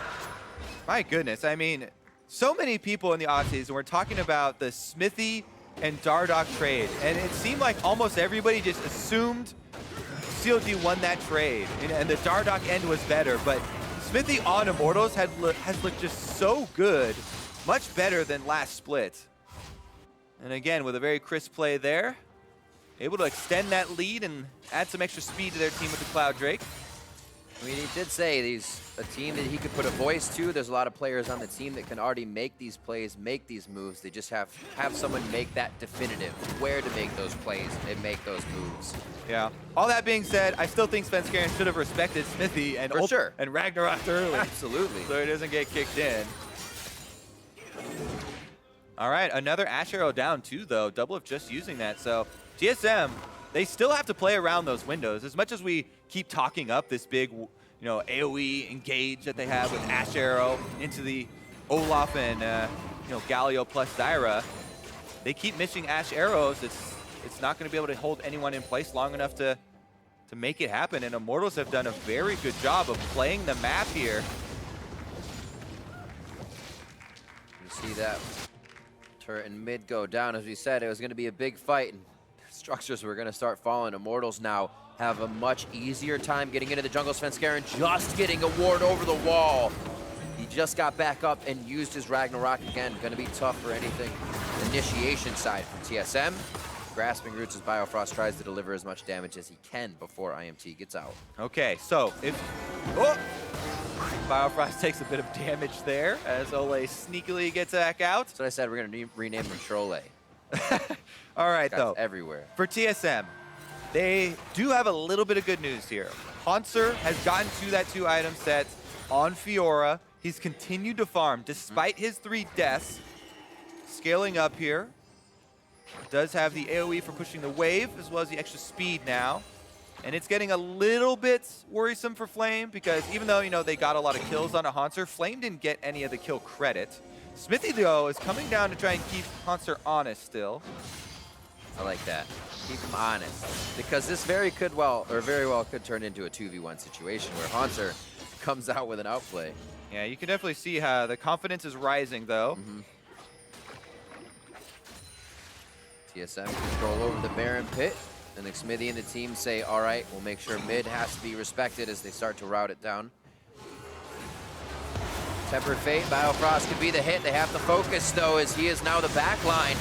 My goodness, I mean, so many people in the oddities, and we're talking about the Smithy and Dardoch trade, and it seemed like almost everybody just assumed CLG won that trade, and the Dardoch end was better, but Smithy on Immortals has looked just so good. Much better than last split. And again, with a very crisp play there, able to extend that lead and add some extra speed to their team with the Cloud Drake. I mean, he did say he's a team that he could put a voice to. There's a lot of players on the team that can already make these plays, make these moves. They just have someone make that definitive, where to make those plays and make those moves. Yeah. All that being said, I still think Svenskaren should have respected Smithy and and Ragnarok early. Absolutely. So he doesn't get kicked in. All right, another Ash Arrow down too, though. Doublelift just using that. So TSM, they still have to play around those windows. As much as we keep talking up this big, AoE engage that they have with Ash Arrow into the Olaf and Galio plus Zyra, they keep missing Ash Arrows. It's not going to be able to hold anyone in place long enough to make it happen. And Immortals have done a very good job of playing the map here. See that turret in mid go down. As we said, it was going to be a big fight, and structures were going to start falling. Immortals now have a much easier time getting into the jungle. Svenskaren just getting a ward over the wall. He just got back up and used his Ragnarok again. Going to be tough for anything initiation side from TSM. Grasping Roots as Biofrost tries to deliver as much damage as he can before IMT gets out. Okay, so if... Oh! Biofrost takes a bit of damage there as Ole sneakily gets back out. So I said we're going to rename him Troll. All right, though. Everywhere. For TSM, they do have a little bit of good news here. Hanser has gotten to that 2-item set on Fiora. He's continued to farm despite his 3 deaths. Scaling up here. Does have the AoE for pushing the wave, as well as the extra speed now. And it's getting a little bit worrisome for Flame, because even though, you know, they got a lot of kills on a Haunter, Flame didn't get any of the kill credit. Smithy, though, is coming down to try and keep Haunter honest still. I like that. Keep him honest. Because this very well could turn into a 2v1 situation where Haunter comes out with an outplay. Yeah, you can definitely see how the confidence is rising, though. TSM control over the Baron pit. And the Smithy and the team say, all right, we'll make sure mid has to be respected as they start to route it down. Tempered Fate, Biofrost could be the hit. They have to focus, though, as he is now the back line.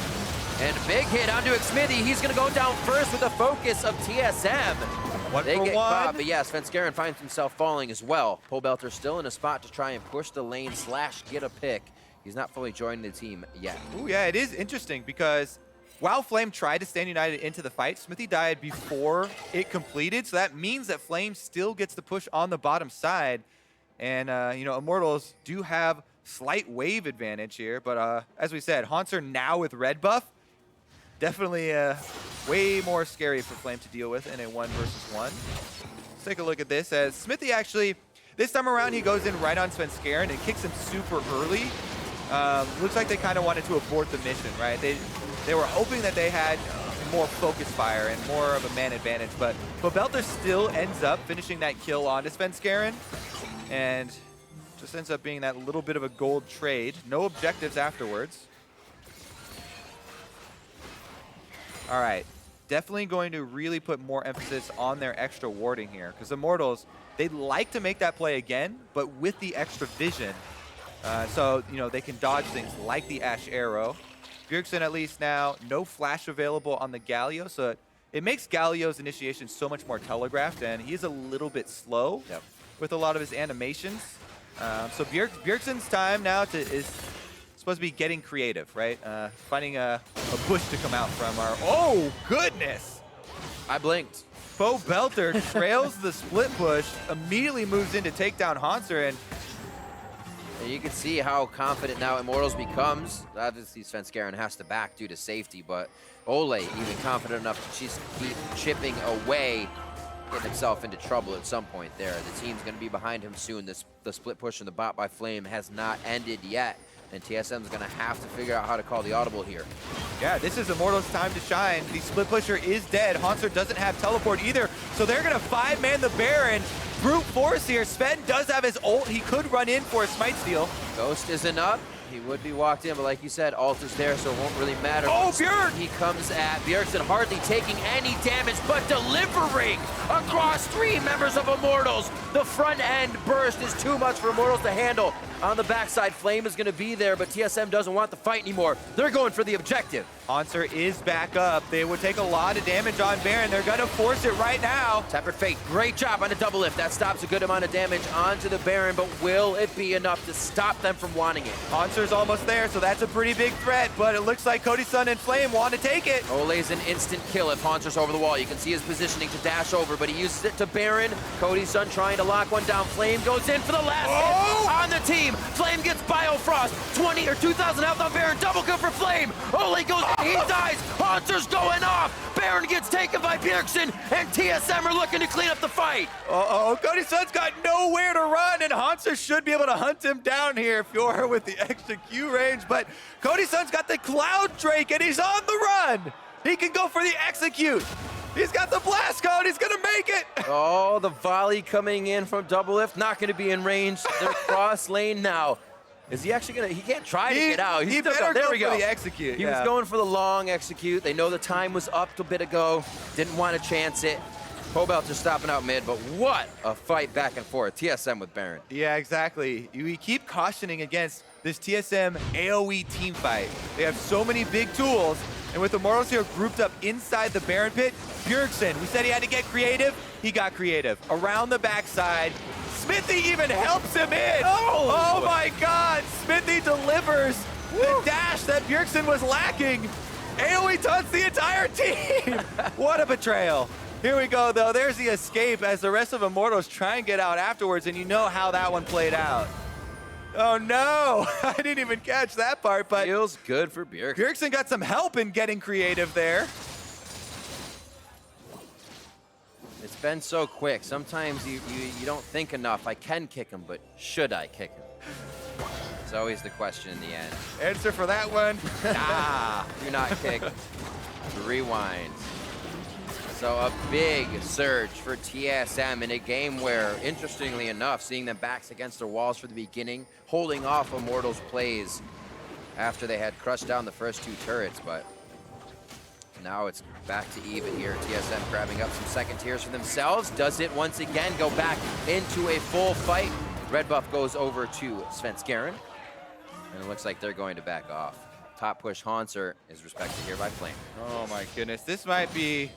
And a big hit onto Smithy. He's going to go down first with the focus of TSM. They get caught, but yeah, Svenskeren finds himself falling as well. Pobelter still in a spot to try and push the lane / get a pick. He's not fully joining the team yet. Ooh, yeah, it is interesting because while Flame tried to stand united into the fight, Smithy died before it completed, so that means that Flame still gets the push on the bottom side. And, you know, Immortals do have slight wave advantage here, but as we said, Haunter now with red buff, definitely way more scary for Flame to deal with in a 1 versus 1. Let's take a look at this, as Smithy actually, this time around, he goes in right on Svenskeren and kicks him super early. Looks like they kind of wanted to abort the mission, right? They were hoping that they had more focus fire and more of a man advantage, but Pobelter still ends up finishing that kill onto Svenskeren, and just ends up being that little bit of a gold trade. No objectives afterwards. All right, definitely going to really put more emphasis on their extra warding here, because Immortals, they'd like to make that play again, but with the extra vision, so you know they can dodge things like the Ash Arrow. Bjergsen at least now, no flash available on the Galio, so it makes Galio's initiation so much more telegraphed, and he's a little bit slow with a lot of his animations. So Bjergsen's time now is supposed to be getting creative, right? Finding a bush to come out from our, oh goodness! I blinked. Pobelter trails the split push, immediately moves in to take down Haunter, and you can see how confident now Immortals becomes. Obviously, Svenskeren has to back due to safety, but Ole even confident enough to just keep chipping away, getting himself into trouble at some point there. The team's going to be behind him soon. The split push in the bot by Flame has not ended yet, and TSM's going to have to figure out how to call the audible here. Yeah, this is Immortals' time to shine. The split pusher is dead. Haunter doesn't have teleport either, so they're going to 5-man the Baron. Brute force here. Sven does have his ult. He could run in for a smite steal. Ghost isn't up. He would be walked in, but like you said, ult is there, so it won't really matter. Oh, Bjerg! He comes at Bjergsen, hardly taking any damage, but delivering across 3 members of Immortals. The front end burst is too much for Immortals to handle. On the backside, Flame is going to be there, but TSM doesn't want the fight anymore. They're going for the objective. Haunter is back up. They would take a lot of damage on Baron. They're going to force it right now. Tempered Fate, great job on the double lift. That stops a good amount of damage onto the Baron, but will it be enough to stop them from wanting it? Haunter's almost there, so that's a pretty big threat, but it looks like Cody Sun and Flame want to take it. Ole's an instant kill if Haunter's over the wall. You can see his positioning to dash over, but he uses it to Baron. Cody Sun trying to lock one down. Flame goes in for the last hit on the team. Flame gets Biofrost, 20 or 2,000 health on Baron. Double kill for Flame. Ole goes, he dies. Haunter's going off. Baron gets taken by Bjergsen, and TSM are looking to clean up the fight. Cody Sun's got nowhere to run, and Haunter should be able to hunt him down here if you're with the extra Q range, but Cody Sun's got the Cloud Drake, and he's on the run. He can go for the execute. He's got the blast code. He's going to make it. Oh, the volley coming in from double lift. Not going to be in range. They're cross lane now. Is he actually going to? He can't try to get out. He better go for the execute. He was going for the long execute. They know the time was up a bit ago. Didn't want to chance it. Pobelter stopping out mid, but what a fight back and forth. TSM with Baron. Yeah, exactly. We keep cautioning against this TSM AoE team fight. They have so many big tools, and with Immortals here grouped up inside the Baron pit, Bjergsen, we said he had to get creative. He got creative. Around the backside, Smithy even helps him in. Oh my God, Smithy delivers the dash that Bjergsen was lacking. AoE taunts the entire team. What a betrayal. Here we go, though. There's the escape as the rest of Immortals try and get out afterwards, and you know how that one played out. Oh no, I didn't even catch that part, but Feels good for Bjergsen. Bjergsen got some help in getting creative there. It's been so quick. Sometimes you don't think enough. I can kick him, but should I kick him? It's always the question in the end. Answer for that one, nah. Do not kick. Rewind. So a big surge for TSM in a game where, interestingly enough, seeing them backs against their walls for the beginning, holding off Immortals plays after they had crushed down the first 2 turrets, but now it's back to even here. TSM grabbing up some second tiers for themselves. Does it once again go back into a full fight? Red buff goes over to Svenskeren, and it looks like they're going to back off. Top push Hanser is respected here by Flame. Oh my goodness, this might be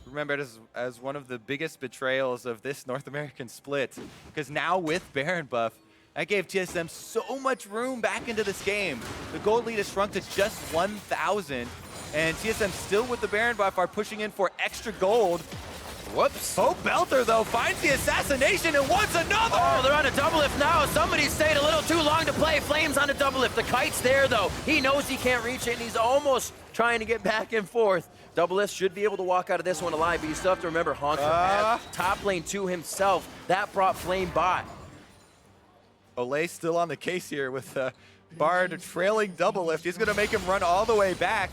remembered as one of the biggest betrayals of this North American split, because now with Baron buff, that gave TSM so much room back into this game. The gold lead has shrunk to just 1,000, and TSM still with the Baron buff are pushing in for extra gold. Whoops. Pobelter, though, finds the assassination and wants another! Oh, they're on a double lift now. Somebody stayed a little too long to play. Flames on a double lift. The kite's there, though. He knows he can't reach it, and he's almost trying to get back and forth. Double lift should be able to walk out of this one alive, but you still have to remember Hanser has top lane to himself. That brought Flame by. Olay still on the case here with Bard trailing double lift. He's going to make him run all the way back.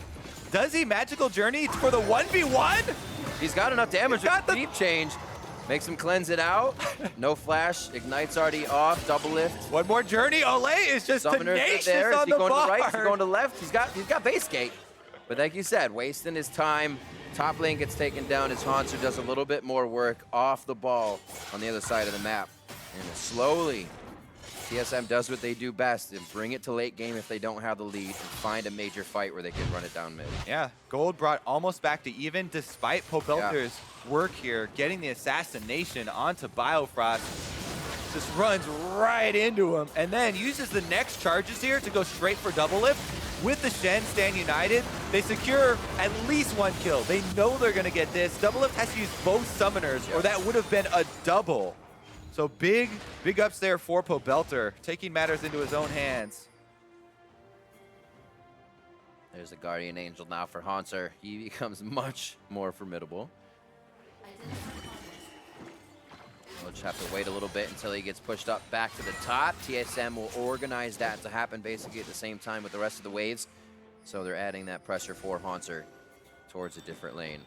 Does he magical journey for the 1v1? He's got enough damage with the deep change. Makes him cleanse it out. No flash. Ignite's already off. Double lift. One more journey. Olay is just tenacious there. on Is he the going bar. to right? Is he going to left? He's got base gate. But like you said, wasting his time. Top lane gets taken down as Hanser does a little bit more work off the ball on the other side of the map. And slowly, TSM does what they do best and bring it to late game if they don't have the lead and find a major fight where they can run it down mid. Yeah, gold brought almost back to even despite Pobelter's work here, getting the assassination onto Biofrost. Just runs right into him and then uses the next charges here to go straight for double lift. With the Shen stand united, they secure at least 1 kill. They know they're going to get this. Double lift has to use both summoners or that would have been a double. So big ups there for Pobelter, taking matters into his own hands. There's a Guardian Angel now for Hanser. He becomes much more formidable. We'll just have to wait a little bit until he gets pushed up back to the top. TSM will organize that to happen basically at the same time with the rest of the waves. So they're adding that pressure for Hanser towards a different lane.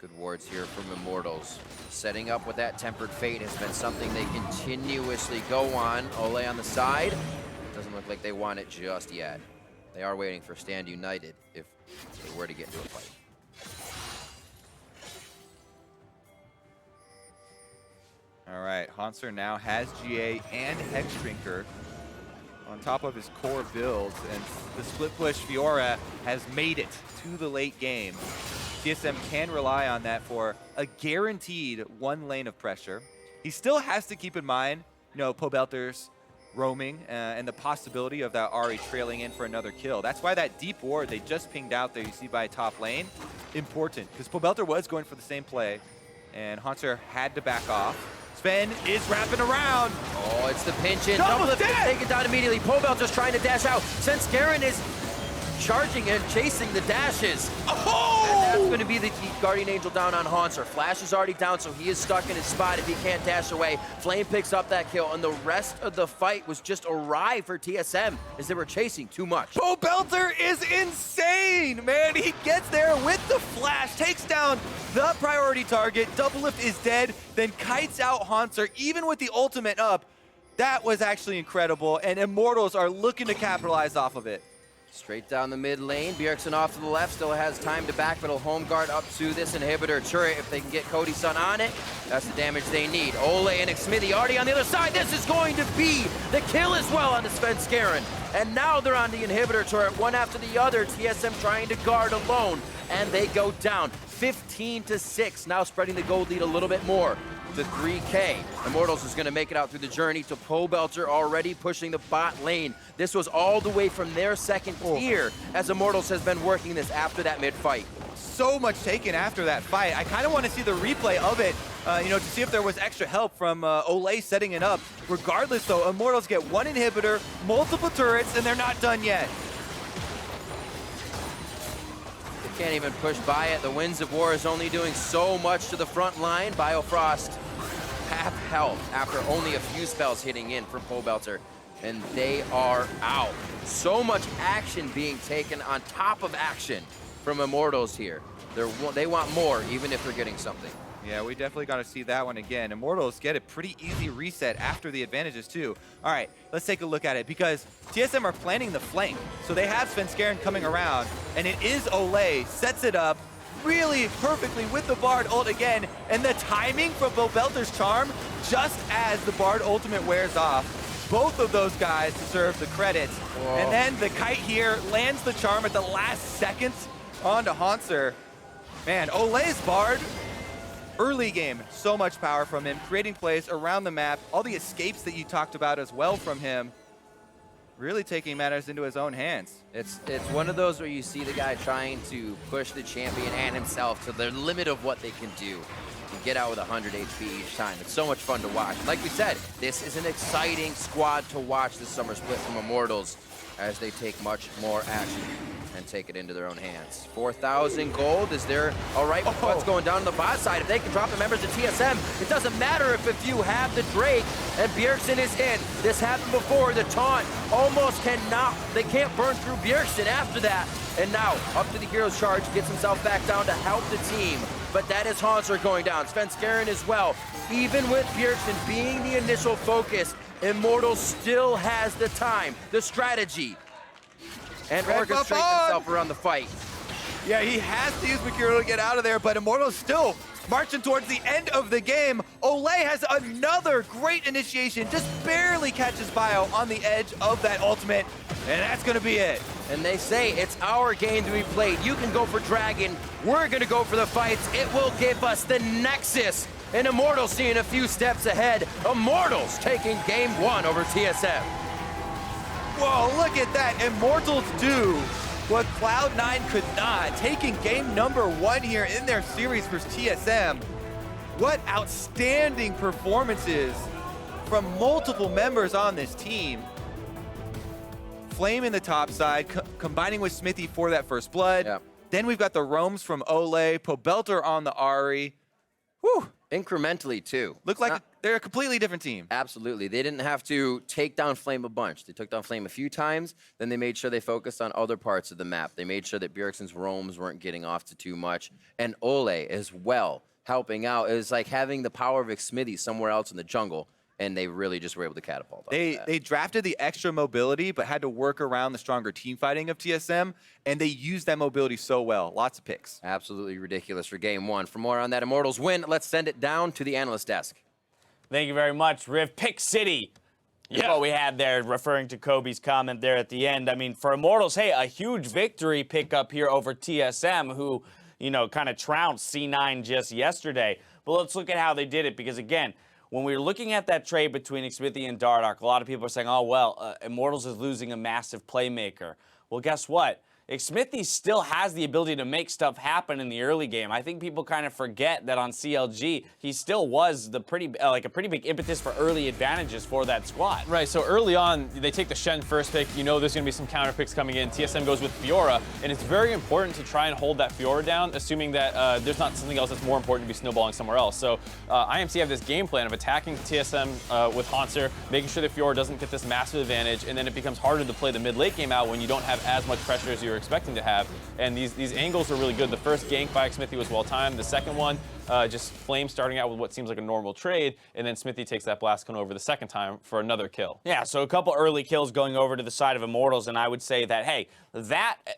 Good wards here from Immortals. Setting up with that Tempered Fate has been something they continuously go on. Olay on the side. Doesn't look like they want it just yet. They are waiting for Stand United if they were to get into a fight. All right, Hanser now has GA and Hexdrinker on top of his core builds, and the split push Fiora has made it to the late game. TSM can rely on that for a guaranteed 1 lane of pressure. He still has to keep in mind, you know, Pobelter's roaming and the possibility of that Ahri trailing in for another kill. That's why that deep ward they just pinged out there you see by top lane, important, because Pobelter was going for the same play, and Hanser had to back off. Sven is wrapping around. Oh, it's the pinch in. Double lift is taken down immediately. Pobelter's trying to dash out. Svenskeren is charging and chasing the dashes. Oh! And that's going to be the Guardian Angel down on Hanser. Flash is already down, so he is stuck in his spot if he can't dash away. Flame picks up that kill, and the rest of the fight was just a ride for TSM as they were chasing too much. Pobelter is insane, man. He gets there with the flash, takes down the priority target. Double lift is dead, then kites out Hanser, even with the ultimate up. That was actually incredible, and Immortals are looking to capitalize off of it. Straight down the mid lane. Bjergsen off to the left, still has time to back, but he'll home guard up to this inhibitor turret. If they can get Cody Sun on it, that's the damage they need. Olay and Xmithy already on the other side. This is going to be the kill as well on the Svenskeren. And now they're on the inhibitor turret, one after the other. TSM trying to guard alone, and they go down 15-6. Now spreading the gold lead a little bit more to 3K. Immortals is going to make it out through the journey to Pobelter, already pushing the bot lane. This was all the way from their second tier as Immortals has been working this after that mid-fight. so much taken after that fight. I kind of want to see the replay of it, to see if there was extra help from Olay setting it up. Regardless, though, Immortals get one inhibitor, multiple turrets, and they're not done yet. They can't even push by it. The Winds of War is only doing so much to the front line. Biofrost half health after only a few spells hitting in for Pobelter, and they are out. So much action being taken on top of action from Immortals here. They want more, even if they're getting something. Yeah, we definitely got to see that one again. Immortals get a pretty easy reset after the advantages, too. All right, let's take a look at it, because TSM are planning the flank. So they have Svenskeren coming around, and it is Olay, sets it up really perfectly with the Bard ult again, and the timing from Pobelter's charm, just as the Bard ultimate wears off. Both of those guys deserve the credits. Whoa. And then the kite here lands the charm at the last seconds onto Hanser. Man, Olay's Bard, early game, so much power from him, creating plays around the map, all the escapes that you talked about as well from him, really taking matters into his own hands. It's one of those where you see the guy trying to push the champion and himself to the limit of what they can do and get out with 100 HP each time. It's so much fun to watch. Like we said, this is an exciting squad to watch this summer split from Immortals as they take much more action and take it into their own hands. 4,000 gold. Is there all right with what's going down on the bot side? If they can drop the members of TSM, it doesn't matter if you have the Drake and Bjergsen is in. This happened before. The taunt almost cannot, they can't burn through Bjergsen after that. And now up to the hero's charge, gets himself back down to help the team. But that is Hanser going down. Svenskeren as well. Even with Bjergsen being the initial focus, Immortals still has the time, the strategy, and orchestrate himself around the fight. Yeah, he has to use Mercurial to get out of there, but Immortals still marching towards the end of the game. Olay has another great initiation, just barely catches Bio on the edge of that ultimate, and that's gonna be it. And they say it's our game to be played. You can go for Dragon, we're gonna go for the fights. It will give us the Nexus, and Immortals seeing a few steps ahead. Immortals taking game 1 over TSM. Whoa, look at that. Immortals do what Cloud9 could not. Taking game number 1 here in their series versus TSM. What outstanding performances from multiple members on this team. Flame in the top side, combining with Smithy for that first blood. Yep. Then we've got the roams from Olay, Pobelter on the Ahri. Whew. Incrementally, too. Look like they're a completely different team. Absolutely. They didn't have to take down Flame a bunch. They took down Flame a few times, then they made sure they focused on other parts of the map. They made sure that Bjergsen's roams weren't getting off to too much. And Olay as well, helping out. It was like having the power of Xmithie somewhere else in the jungle, and they really just were able to catapult off that. They drafted the extra mobility, but had to work around the stronger team fighting of TSM, and they used that mobility so well. Lots of picks. Absolutely ridiculous for game 1. For more on that Immortals win, let's send it down to the analyst desk. Thank you very much, Riv. Pick City. Yeah. What we had there, referring to Kobe's comment there at the end. I mean, for Immortals, hey, a huge victory pickup here over TSM, who, kind of trounced C9 just yesterday. But let's look at how they did it, because again, when we were looking at that trade between Xmithie and Dardoch, a lot of people are saying, oh, well, Immortals is losing a massive playmaker. Well, guess what? Xmithie still has the ability to make stuff happen in the early game. I think people kind of forget that on CLG, he still was the a pretty big impetus for early advantages for that squad. Right, so early on, they take the Shen first pick. You know there's going to be some counter picks coming in. TSM goes with Fiora, and it's very important to try and hold that Fiora down, assuming that there's not something else that's more important to be snowballing somewhere else. So IMT have this game plan of attacking TSM with Hanser, making sure that Fiora doesn't get this massive advantage, and then it becomes harder to play the mid-late game out when you don't have as much pressure as you're expecting to have. And these angles are really good. The first gank by Xmithie was well timed. The second one, just Flame starting out with what seems like a normal trade, and then Xmithie takes that blast cone over the second time for another kill. Yeah, so a couple early kills going over to the side of Immortals, and I would say that, hey,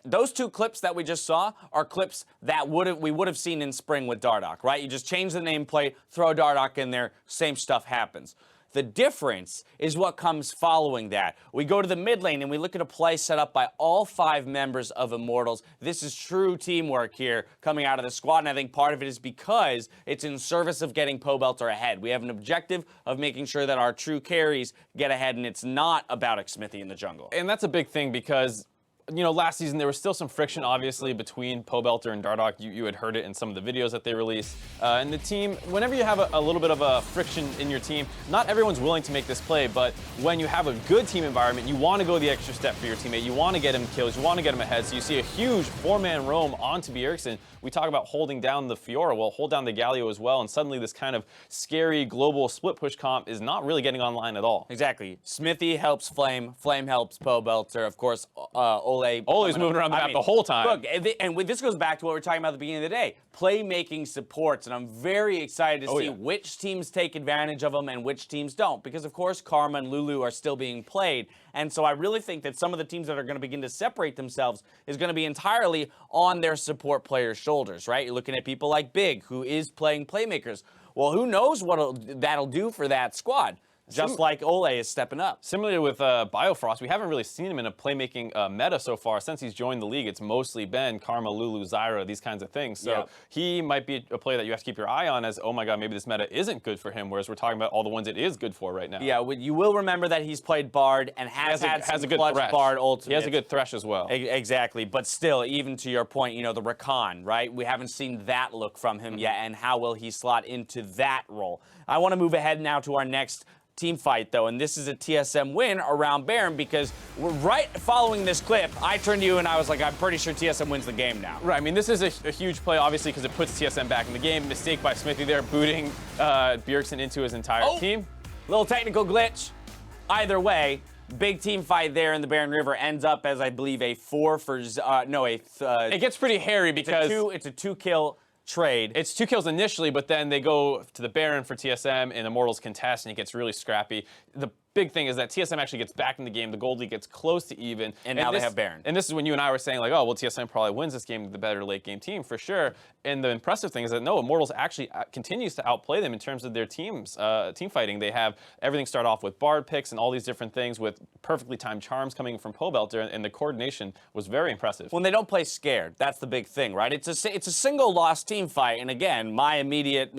those two clips that we just saw are clips that we would have seen in spring with Dardoch, right? You just change the nameplate, throw Dardoch in there, same stuff happens. The difference is what comes following that. We go to the mid lane and we look at a play set up by all 5 members of Immortals. This is true teamwork here coming out of the squad, and I think part of it is because it's in service of getting Pobelter ahead. We have an objective of making sure that our true carries get ahead, and it's not about Xmithie in the jungle. And that's a big thing, because you know, last season there was still some friction, obviously, between Pobelter and Dardoch. You had heard it in some of the videos that they released. And the team, whenever you have a little bit of a friction in your team, not everyone's willing to make this play, but when you have a good team environment, you want to go the extra step for your teammate. You want to get him kills. You want to get him ahead. So you see a huge 4-man roam onto Bjergsen. We talk about holding down the Fiora. Well, hold down the Galio as well, and suddenly this kind of scary global split push comp is not really getting online at all. Exactly. Smithy helps Flame. Flame helps Pobelter. Of course, Ole's moving around the map the whole time. Look, and this goes back to what we were talking about at the beginning of the day. Playmaking supports, and I'm very excited to see which teams take advantage of them and which teams don't, because of course Karma and Lulu are still being played, and so I really think that some of the teams that are going to begin to separate themselves is going to be entirely on their support players' shoulders, right? You're looking at people like Big, who is playing playmakers. Well, who knows what that'll do for that squad? Just like Ole is stepping up. Similarly with Biofrost, we haven't really seen him in a playmaking meta so far. Since he's joined the league, it's mostly been Karma, Lulu, Zyra, these kinds of things. So he might be a player that you have to keep your eye on as, oh my god, maybe this meta isn't good for him, whereas we're talking about all the ones it is good for right now. Yeah, you will remember that he's played Bard and has a good clutch Bard ultimate. He has a good Thresh as well. Exactly, but still, even to your point, you know, the Rakan, right? We haven't seen that look from him yet, and how will he slot into that role? I want to move ahead now to our next team fight, though, and this is a TSM win around Baron, because we're right following this clip, I turned to you and I was like, I'm pretty sure TSM wins the game now. Right, I mean, this is a huge play, obviously, because it puts TSM back in the game. Mistake by Smithy there, booting Bjergsen into his entire team. Little technical glitch. Either way, big team fight there in the Baron River ends up as, I believe, a 4 for, it gets pretty hairy because it's a 2-kill trade. It's 2 kills initially, but then they go to the Baron for TSM, and Immortals contest, and it gets really scrappy. The big thing is that TSM actually gets back in the game. The Gold League gets close to even. And now they have Baron. And this is when you and I were saying, like, oh, well, TSM probably wins this game, the better late game team, for sure. And the impressive thing is that, no, Immortals actually continues to outplay them in terms of their teams, team fighting. They have everything start off with Bard picks and all these different things with perfectly timed charms coming from Pobelter, and the coordination was very impressive. When they don't play scared, that's the big thing, right? It's a single loss team fight, and again, my immediate,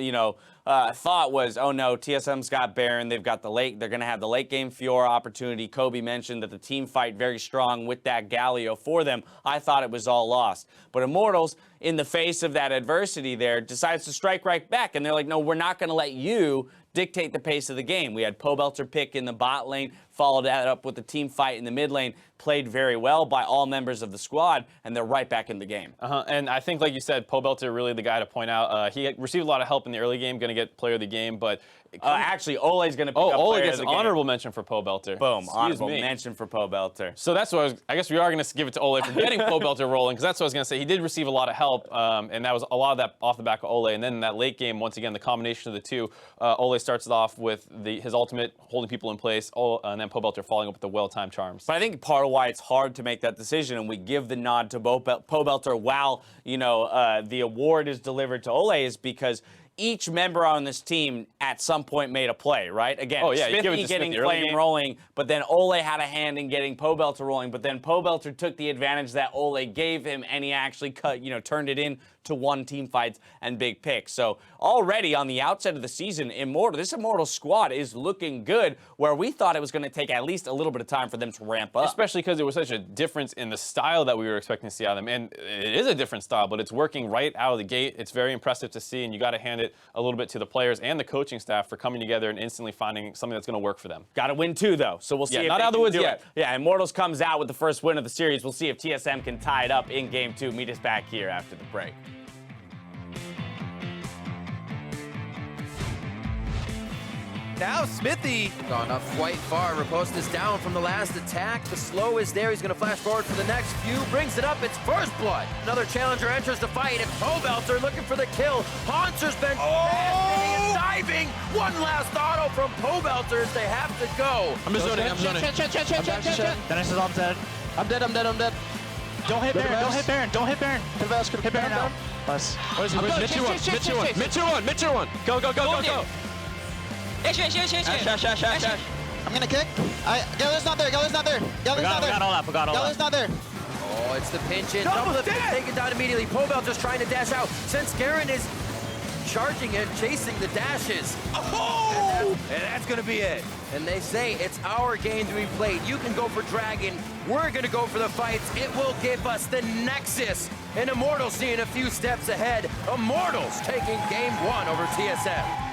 thought was, oh no, TSM's got Baron, they're going to have the late game Fiora opportunity. Kobe mentioned that the team fight very strong with that Galio for them. I thought it was all lost. But Immortals, in the face of that adversity there, decides to strike right back, and they're like, no, we're not going to let you dictate the pace of the game. We had Pobelter pick in the bot lane, followed that up with the team fight in the mid lane, played very well by all members of the squad, and they're right back in the game. And I think, like you said, Pobelter really the guy to point out. He received a lot of help in the early game, going to get player of the game, but actually, Ole's going to pick up Ole player gets of the honorable game. mention for Pobelter. Boom, honorable mention for Pobelter. So that's what I guess we are going to give it to Ole for getting Pobelter rolling, because that's what I was going to say. He did receive a lot of help, and that was a lot of that off the back of Ole. And then in that late game, once again, the combination of the two, Ole starts it off with his ultimate, holding people in place, and then Pobelter following up with the well-timed charms. But I think part of why it's hard to make that decision, and we give the nod to Pobelter while, the award is delivered to Ole, is because each member on this team at some point made a play, right? Again, Smithy getting Flame rolling, but then Ole had a hand in getting Pobelter rolling, but then Pobelter took the advantage that Ole gave him, and he actually turned it in to one team fights and big picks. So already on the outset of the season, this Immortals squad is looking good, where we thought it was going to take at least a little bit of time for them to ramp up. Especially because there was such a difference in the style that we were expecting to see out of them. And it is a different style, but it's working right out of the gate. It's very impressive to see, and you got to hand it a little bit to the players and the coaching staff for coming together and instantly finding something that's going to work for them. Got to win too, though. So we'll see if not they out of the can woods do yet. Yeah, Immortals comes out with the first win of the series. We'll see if TSM can tie it up in Game 2. Meet us back here after the break. Now Smithy Gone up quite far. Riposte is down from the last attack. The slow is there. He's going to flash forward for the next few. Brings it up. It's first blood. Another challenger enters the fight. And Pobelter looking for the kill. Haunter's been and diving. One last auto from Pobelter as they have to go. I'm just zoning. I'm zoning. Dennis is all dead. I'm dead. Don't hit Baron. Don't hit Baron. Don't hit Baron. Hit Baron now. Nice. What is it? Mid tier one. Go. I'm gonna kick. Galler's not there. Galler's not there. Galler's not there. Oh, it's the pinch in. Double lift is taken down immediately. Pobelter's trying to dash out. Since Garen is charging it, chasing the dashes. Oh! And that's gonna be it. And they say it's our game to be played. You can go for Dragon. We're gonna go for the fights. It will give us the Nexus. And Immortals seeing a few steps ahead. Immortals taking game 1 over TSM.